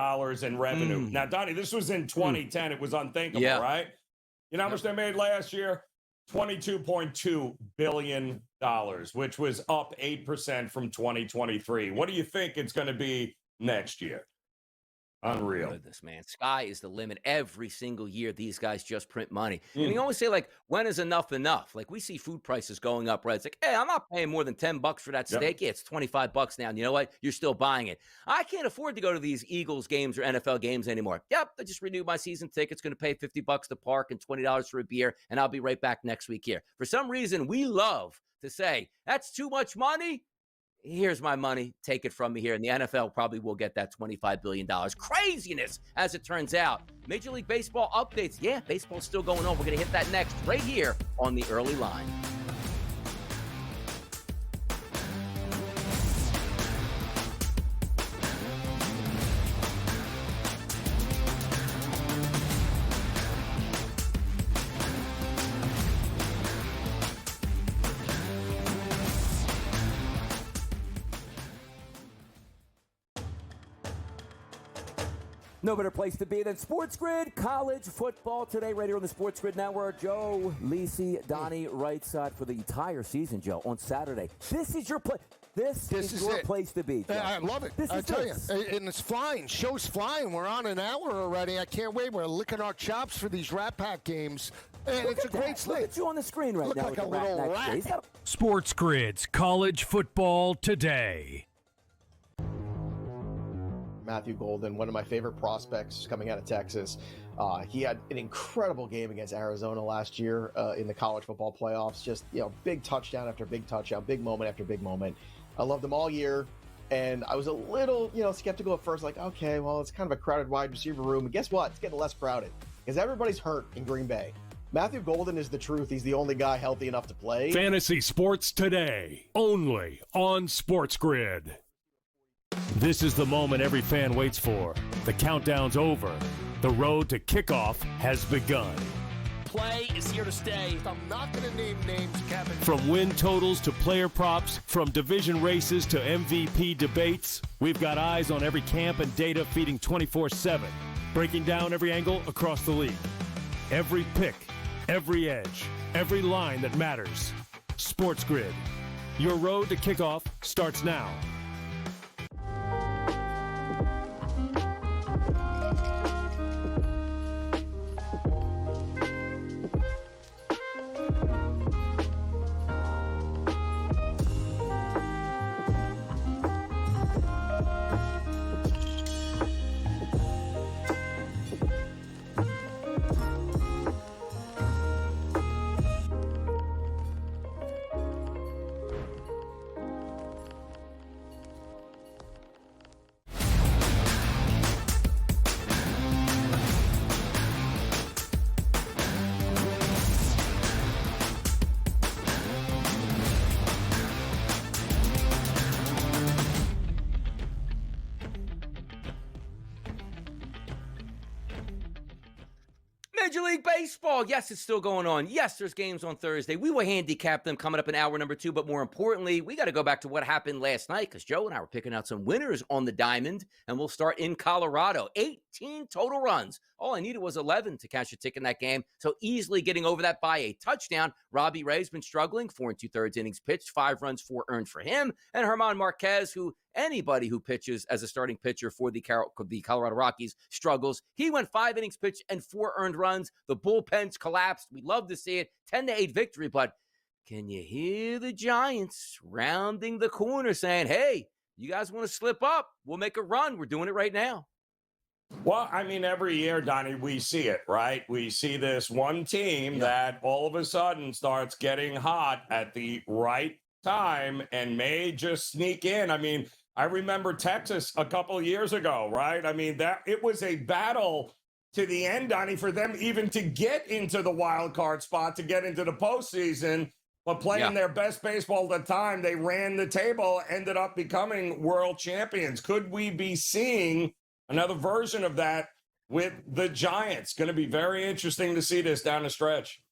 in revenue. Now, Donnie, this was in 2010. It was unthinkable, right? You know how much they made last year? $22.2 billion, which was up 8% from 2023. What do you think it's going to be next year? Unreal. Goodness, man. Sky is the limit. Every single year, these guys just print money. And you always say, like, when is enough enough? Like, we see food prices going up, right? It's like, hey, I'm not paying more than $10 for that steak. Yeah, it's $25 now. And you know what? You're still buying it. I can't afford to go to these Eagles games or NFL games anymore. Yep, I just renewed my season ticket. It's going to pay $50 to park and $20 for a beer, and I'll be right back next week here. For some reason, we love to say, that's too much money. Here's my money. Take it from me here. And the NFL probably will get that $25 billion. Craziness, as it turns out. Major League Baseball updates. Yeah, baseball's still going on. We're going to hit that next right here on the early line. No better place to be than SportsGrid. College football today, right here on the SportsGrid Network. Joe, Lisi, Donnie, right side for the entire season, Joe, on Saturday. This is your place. This is your place to be, Joe. I love it. I tell you. And it's flying. Show's flying. We're on an hour already. I can't wait. We're licking our chops for these Rat Pack games. And it's a great slate. Look at you on the screen right now. Look like a little rat. SportsGrid's College Football Today. Matthew Golden, one of my favorite prospects coming out of Texas. He had an incredible game against Arizona last year in the college football playoffs. Just, big touchdown after big touchdown, big moment after big moment. I loved him all year, and I was a little, skeptical at first, like, okay, well, it's kind of a crowded wide receiver room. And guess what? It's getting less crowded because everybody's hurt in Green Bay. Matthew Golden is the truth. He's the only guy healthy enough to play. Fantasy Sports Today, only on SportsGrid. This is the moment every fan waits for. The countdown's over. The road to kickoff has begun. Play is here to stay. I'm not going to name names, Kevin. From win totals to player props, from division races to MVP debates, we've got eyes on every camp and data feeding 24/7, breaking down every angle across the league. Every pick, every edge, every line that matters. SportsGrid. Your road to kickoff starts now. Major League Baseball, yes, it's still going on. Yes, there's games on Thursday. We will handicap them coming up in hour number 2, but more importantly, we got to go back to what happened last night because Joe and I were picking out some winners on the diamond, and we'll start in Colorado. 18 total runs. All I needed was 11 to catch a ticket in that game, so easily getting over that by a touchdown. Robbie Ray's been struggling, 4 2/3 innings pitched, 5 runs, 4 earned for him, and German Marquez, who anybody who pitches as a starting pitcher for the Colorado Rockies struggles. He went 5 innings pitched and 4 earned runs. The bullpens collapsed. We love to see it. 10-8 victory, but can you hear the Giants rounding the corner saying, hey, you guys want to slip up? We'll make a run. We're doing it right now. Well, I mean, every year, Donnie, we see it, right? We see this one team that all of a sudden starts getting hot at the right time and may just sneak in. I mean, I remember Texas a couple of years ago, right? I mean, that it was a battle to the end, Donnie, for them even to get into the wild card spot, to get into the postseason. But playing their best baseball at the time, they ran the table, ended up becoming world champions. Could we be seeing another version of that with the Giants? Going to be very interesting to see this down the stretch.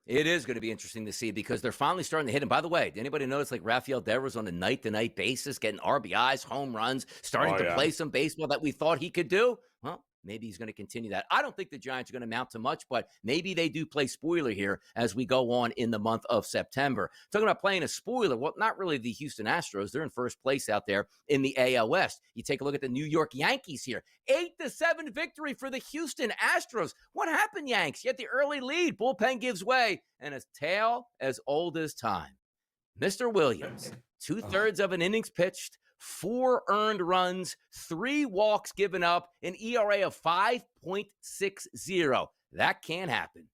It is going to be interesting to see because they're finally starting to hit him. By the way, did anybody notice like Rafael Devers on a night-to-night basis getting RBIs, home runs, starting to play some baseball that we thought he could do? Well, maybe he's going to continue that. I don't think the Giants are going to amount to much, but maybe they do play spoiler here as we go on in the month of September. Talking about playing a spoiler, well, not really the Houston Astros. They're in first place out there in the AL West. You take a look at the New York Yankees here. 8-7 victory for the Houston Astros. What happened, Yanks? You had the early lead. Bullpen gives way, and a tale as old as time. Mr. Williams, 2/3 of an innings pitched, 4 earned runs, 3 walks given up, an ERA of 5.60. That can happen.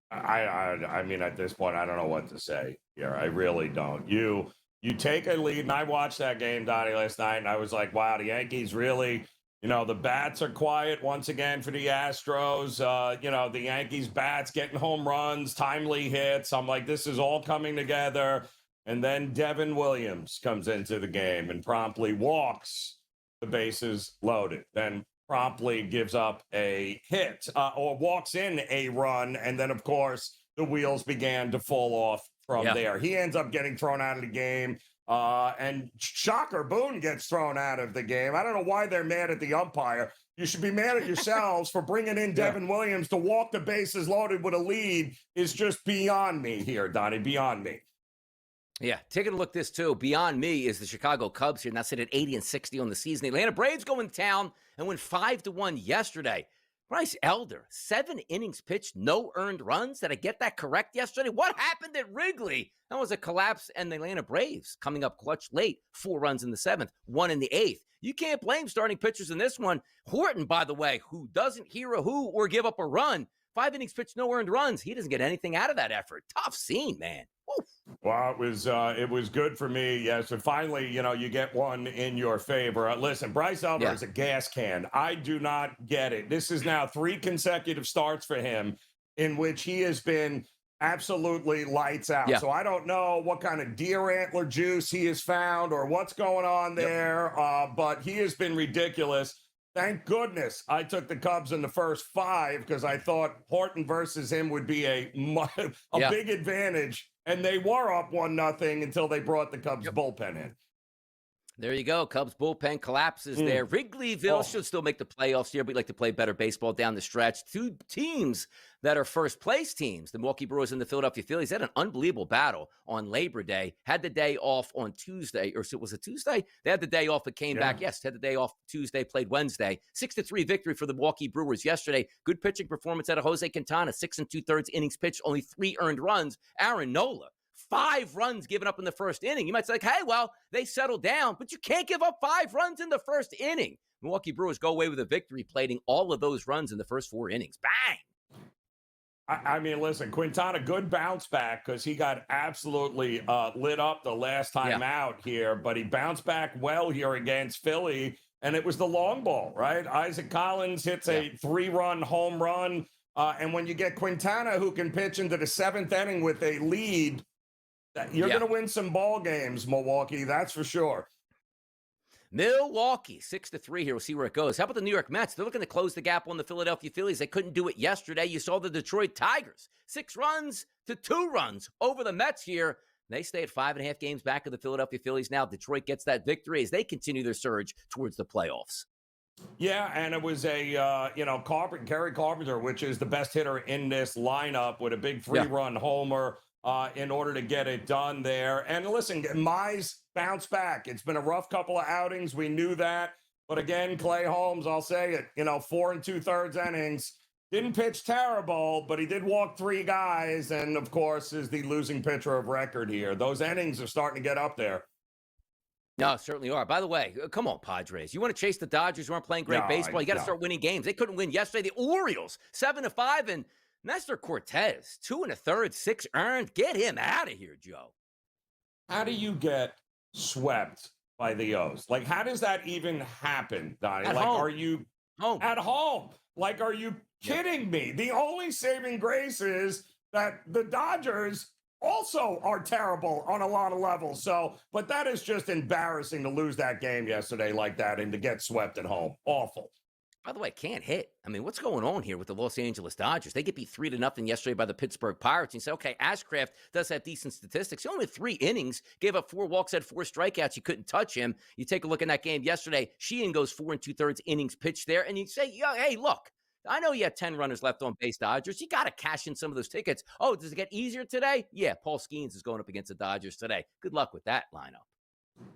I mean, at this point, I don't know what to say here. I really don't. You take a lead, and I watched that game, Donnie, last night, and I was like, wow, the Yankees really, the bats are quiet once again for the Astros. The Yankees bats getting home runs, timely hits. I'm like, this is all coming together. And then Devin Williams comes into the game and promptly walks the bases loaded, then promptly gives up a hit or walks in a run. And then, of course, the wheels began to fall off from there. He ends up getting thrown out of the game. And shocker, Boone gets thrown out of the game. I don't know why they're mad at the umpire. You should be mad at yourselves for bringing in Devin Williams to walk the bases loaded with a lead is just beyond me here, Donnie, beyond me. Yeah, taking a look at this too. Beyond me is the Chicago Cubs here, and that's it at 80-60 on the season. The Atlanta Braves go in town and win 5-1 yesterday. Bryce Elder, 7 innings pitched, no earned runs. Did I get that correct yesterday? What happened at Wrigley? That was a collapse, and the Atlanta Braves coming up clutch late. 4 runs in the 7th, 1 in the 8th. You can't blame starting pitchers in this one. Was by the way, who doesn't hear a who or give up a run. 5 innings pitched, no earned runs. He doesn't get anything out of that effort. Tough scene, man. Woo. Well, it was good for me. Yes, and finally, you get one in your favor. Listen, Bryce Elder is a gas can. I do not get it. This is now 3 consecutive starts for him in which he has been absolutely lights out. So I don't know what kind of deer antler juice he has found or what's going on there, but he has been ridiculous. Thank goodness I took the Cubs in the first 5 because I thought Horton versus him would be a big advantage. And they were up 1-0 until they brought the Cubs bullpen in. There you go. Cubs bullpen collapses there. Wrigleyville should still make the playoffs here, but we'd like to play better baseball down the stretch. 2 teams that are first-place teams, the Milwaukee Brewers and the Philadelphia Phillies, had an unbelievable battle on Labor Day. Had the day off on Tuesday, or was it Tuesday? They had the day off, but came back. Yes, had the day off Tuesday, played Wednesday. 6-3 victory for the Milwaukee Brewers yesterday. Good pitching performance out of Jose Quintana, 6 2/3 innings pitched, only 3 earned runs. Aaron Nola, 5 runs given up in the first inning. You might say, hey, well, they settled down, but you can't give up 5 runs in the first inning. Milwaukee Brewers go away with a victory, plating all of those runs in the first 4 innings. Bang! I mean, listen, Quintana, good bounce back because he got absolutely lit up the last time out here, but he bounced back well here against Philly, and it was the long ball, right? Isaac Collins hits a 3-run home run, and when you get Quintana, who can pitch into the 7th inning with a lead, you're going to win some ball games, Milwaukee, that's for sure. Milwaukee, 6-3 here. We'll see where it goes. How about the New York Mets? They're looking to close the gap on the Philadelphia Phillies. They couldn't do it yesterday. You saw the Detroit Tigers, 6 runs to 2 runs over the Mets here. They stay at 5.5 games back of the Philadelphia Phillies. Now Detroit gets that victory as they continue their surge towards the playoffs. Yeah, and it was a, Kerry Carpenter, which is the best hitter in this lineup, with a big 3-run homer in order to get it done there. And listen, Mize bounced back. It's been a rough couple of outings. We knew that. But again, Clay Holmes, I'll say it, 4 2/3 innings. Didn't pitch terrible, but he did walk 3 guys, and, of course, is the losing pitcher of record here. Those innings are starting to get up there. No, certainly are. By the way, come on, Padres. You want to chase the Dodgers who aren't playing great baseball? You got to start winning games. They couldn't win yesterday. The Orioles, 7-5, and Nestor Cortez, 2 1/3, 6 earned. Get him out of here, Joe. How do you get swept by the O's? Like, how does that even happen, Donnie? At like, home. Are you at home? Like, are you kidding me? The only saving grace is that the Dodgers also are terrible on a lot of levels. So, but that is just embarrassing to lose that game yesterday like that and to get swept at home. Awful. By the way, can't hit. I mean, what's going on here with the Los Angeles Dodgers? They get beat 3-0 yesterday by the Pittsburgh Pirates. And you say, okay, Ashcraft does have decent statistics. He only had 3 innings, gave up 4 walks, had 4 strikeouts. You couldn't touch him. You take a look at that game yesterday. Sheehan goes 4 2/3 innings pitched there. And you say, hey, look, I know you had 10 runners left on base, Dodgers. You got to cash in some of those tickets. Oh, does it get easier today? Yeah, Paul Skeens is going up against the Dodgers today. Good luck with that lineup.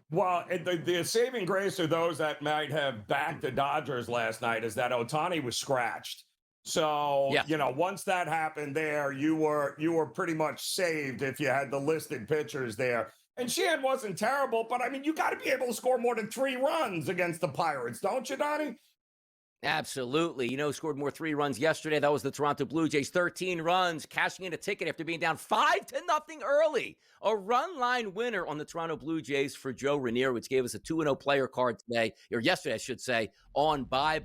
Well, the saving grace to those that might have backed the Dodgers last night is that Ohtani was scratched. So, once that happened there, you were pretty much saved if you had the listed pitchers there. And Sheehan wasn't terrible, but, I mean, you got to be able to score more than 3 runs against the Pirates, don't you, Donnie? Absolutely. Scored more 3 runs yesterday. That was the Toronto Blue Jays. 13 runs, cashing in a ticket after being down 5-0 early. A run line winner on the Toronto Blue Jays for Joe Ranier, which gave us a 2-0 player card today, or yesterday, I should say, on buy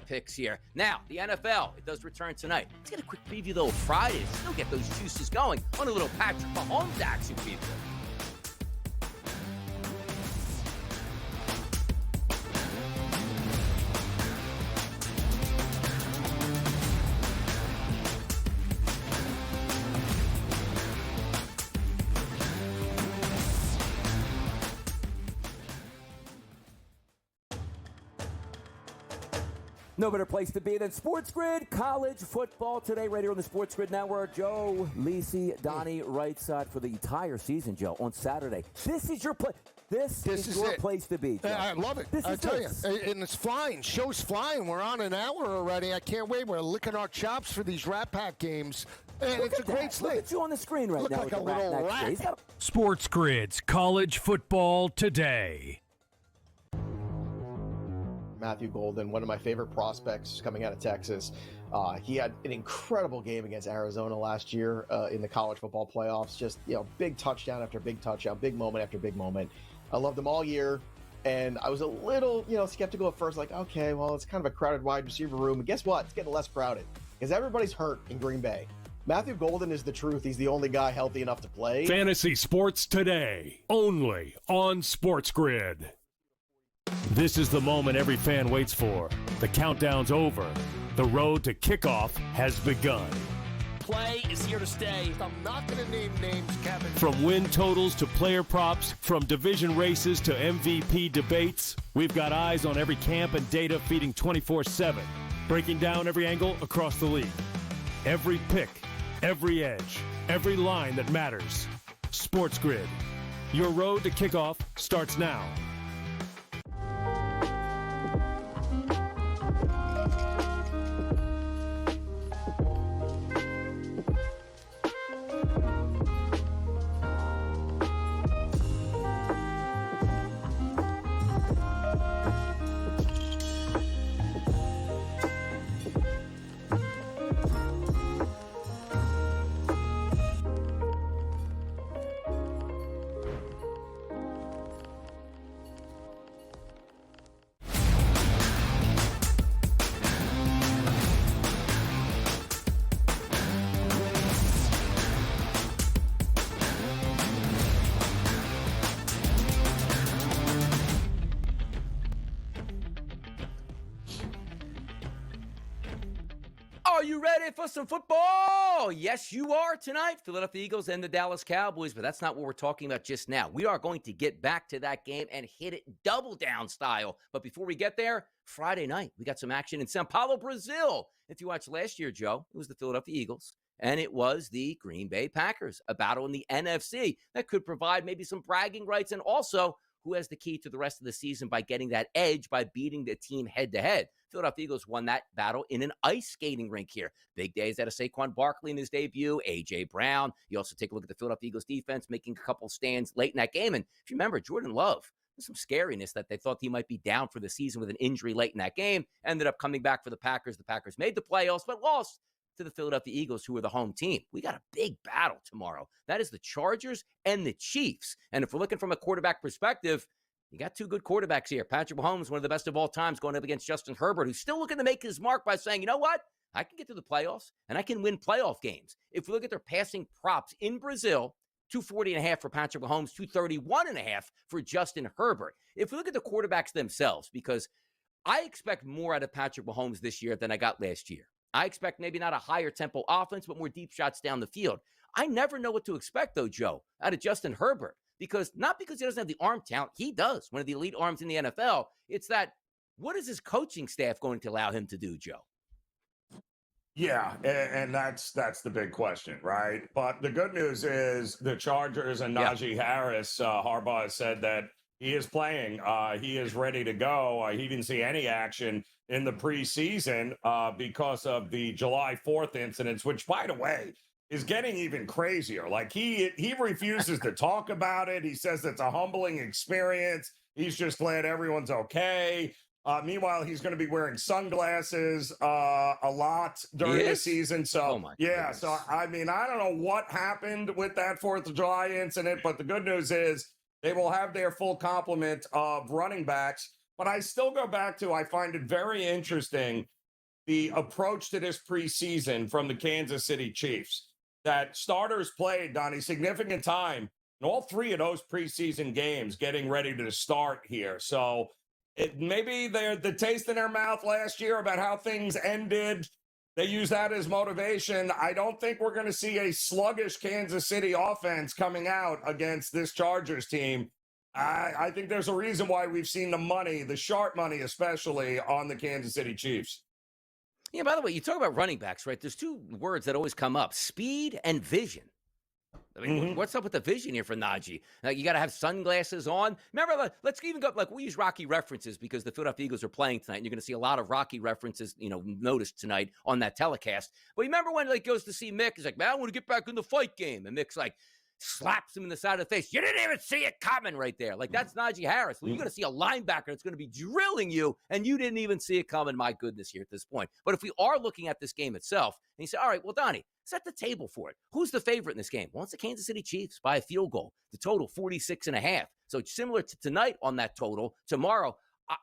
picks here. Now, the NFL, it does return tonight. Let's get a quick preview, though, of Friday. Still get those juices going on a little Patrick Mahomes action preview. No better place to be than SportsGrid. College football today, right here on the SportsGrid Network. Joe, Lisi, Donnie, right side for the entire season, Joe, on Saturday. This is your place. This is your place to be, Joe. I love it. I tell you. And it's flying. Show's flying. We're on an hour already. I can't wait. We're licking our chops for these Rat Pack games. And it's a great slate. Look at you on the screen right now. Look like a little rat. SportsGrid's College Football Today. Matthew Golden, one of my favorite prospects coming out of Texas. He had an incredible game against Arizona last year in the college football playoffs. Just, big touchdown after big touchdown, big moment after big moment. I loved him all year. And I was a little, skeptical at first, like, okay, well, it's kind of a crowded wide receiver room. But guess what? It's getting less crowded because everybody's hurt in Green Bay. Matthew Golden is the truth. He's the only guy healthy enough to play. Fantasy Sports Today, only on SportsGrid. This is the moment every fan waits for. The countdown's over. The road to kickoff has begun. Play is here to stay. I'm not going to name names, Kevin. From win totals to player props, from division races to MVP debates, we've got eyes on every camp and data feeding 24/7, breaking down every angle across the league. Every pick, every edge, every line that matters. SportsGrid. Your road to kickoff starts now. Are you ready for some football? Yes, you are tonight. Philadelphia Eagles and the Dallas Cowboys, but that's not what we're talking about just now. We are going to get back to that game and hit it double down style. But before we get there, Friday night, we got some action in Sao Paulo, Brazil. If you watched last year, Joe, it was the Philadelphia Eagles, and it was the Green Bay Packers, a battle in the NFC that could provide maybe some bragging rights, and also who has the key to the rest of the season by getting that edge by beating the team head-to-head. Philadelphia Eagles won that battle in an ice skating rink here. Big days out of Saquon Barkley in his debut, A.J. Brown. You also take a look at the Philadelphia Eagles defense making a couple stands late in that game. And if you remember, Jordan Love, there's some scariness that they thought he might be down for the season with an injury late in that game. Ended up coming back for the Packers. The Packers made the playoffs, but lost to the Philadelphia Eagles, who were the home team. We got a big battle tomorrow. That is the Chargers and the Chiefs. And if we're looking from a quarterback perspective, you got two good quarterbacks here. Patrick Mahomes, one of the best of all times, going up against Justin Herbert, who's still looking to make his mark by saying, you know what? I can get to the playoffs, and I can win playoff games. If we look at their passing props in Brazil, 240.5 for Patrick Mahomes, 231.5 for Justin Herbert. If we look at the quarterbacks themselves, because I expect more out of Patrick Mahomes this year than I got last year. I expect maybe not a higher tempo offense, but more deep shots down the field. I never know what to expect, though, Joe, out of Justin Herbert. Not because he doesn't have the arm talent. He does. One of the elite arms in the NFL. It's that, what is his coaching staff going to allow him to do, Joe? Yeah, and that's the big question, right? But the good news is the Chargers and Najee Harris, Harbaugh has said that he is playing. He is ready to go. He didn't see any action in the preseason because of the July 4th incidents, which, by the way, is getting even crazier. Like, he refuses to talk about it. He says it's a humbling experience. He's just glad everyone's okay. Meanwhile, he's going to be wearing sunglasses a lot during the season. So, goodness. So, I mean, I don't know what happened with that 4th of July incident, but the good news is they will have their full complement of running backs. But I still go back to, I find it very interesting, the approach to this preseason from the Kansas City Chiefs. That starters played, Donnie, significant time in all three of those preseason games getting ready to start here. So maybe the taste in their mouth last year about how things ended, they use that as motivation. I don't think we're going to see a sluggish Kansas City offense coming out against this Chargers team. I think there's a reason why we've seen the money, the sharp money especially, on the Kansas City Chiefs. Yeah, by the way, you talk about running backs, right? There's two words that always come up, speed and vision. I mean, what's up with the vision here for Najee? You got to have sunglasses on. Remember, let's even go, we use Rocky references because the Philadelphia Eagles are playing tonight, and you're going to see a lot of Rocky references, noticed tonight on that telecast. But remember when he goes to see Mick, he's like, man, I want to get back in the fight game. And Mick's like, slaps him in the side of the face. You didn't even see it coming right there. Like, that's Najee Harris. Well, you're going to see a linebacker that's going to be drilling you, and you didn't even see it coming. My goodness, here at this point. But if we are looking at this game itself, and you say, all right, well, Donnie, set the table for it. Who's the favorite in this game? Well, it's the Kansas City Chiefs by a field goal. The total, 46.5. So it's similar to tonight on that total. Tomorrow,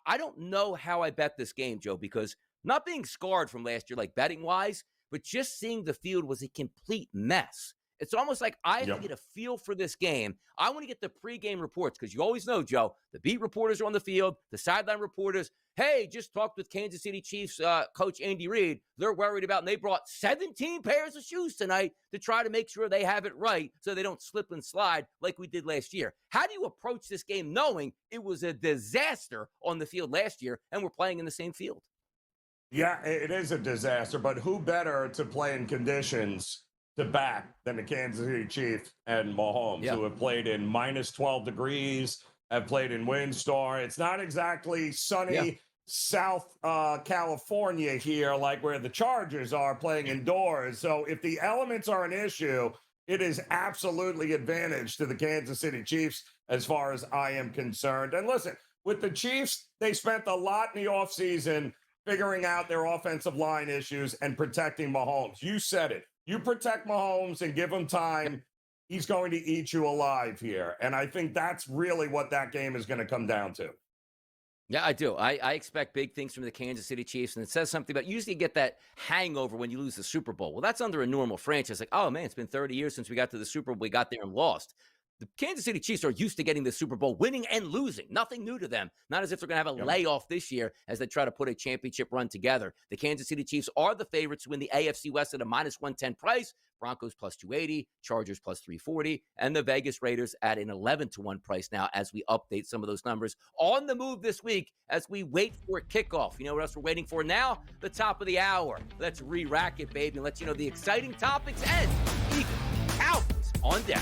I don't know how I bet this game, Joe, because not being scarred from last year, like betting-wise, but just seeing the field was a complete mess. It's almost like I have to get a feel for this game. I want to get the pregame reports because you always know, Joe, the beat reporters are on the field, the sideline reporters. Hey, just talked with Kansas City Chiefs coach Andy Reid. They're worried about, and they brought 17 pairs of shoes tonight to try to make sure they have it right so they don't slip and slide like we did last year. How do you approach this game knowing it was a disaster on the field last year and we're playing in the same field? Yeah, it is a disaster, but who better to play in conditions to back than the Kansas City Chiefs and Mahomes, who have played in minus 12 degrees, have played in windstorm. It's not exactly sunny South California here, like where the Chargers are playing indoors. So if the elements are an issue, it is absolutely advantage to the Kansas City Chiefs as far as I am concerned. And listen, with the Chiefs, they spent a lot in the offseason figuring out their offensive line issues and protecting Mahomes. You said it. You protect Mahomes and give him time, he's going to eat you alive here. And I think that's really what that game is going to come down to. Yeah, I do. I expect big things from the Kansas City Chiefs, and it says something about usually you get that hangover when you lose the Super Bowl. Well, that's under a normal franchise. Like, oh, man, it's been 30 years since we got to the Super Bowl. We got there and lost. The Kansas City Chiefs are used to getting the Super Bowl, winning and losing. Nothing new to them. Not as if they're going to have a layoff this year as they try to put a championship run together. The Kansas City Chiefs are the favorites to win the AFC West at a -110 price. Broncos plus 280, Chargers plus 340, and the Vegas Raiders at an 11-1 price now as we update some of those numbers. On the move this week as we wait for kickoff. You know what else we're waiting for now? The top of the hour. Let's re-rack it, baby, and let you know the exciting topics and Eagles, Cowboys on deck.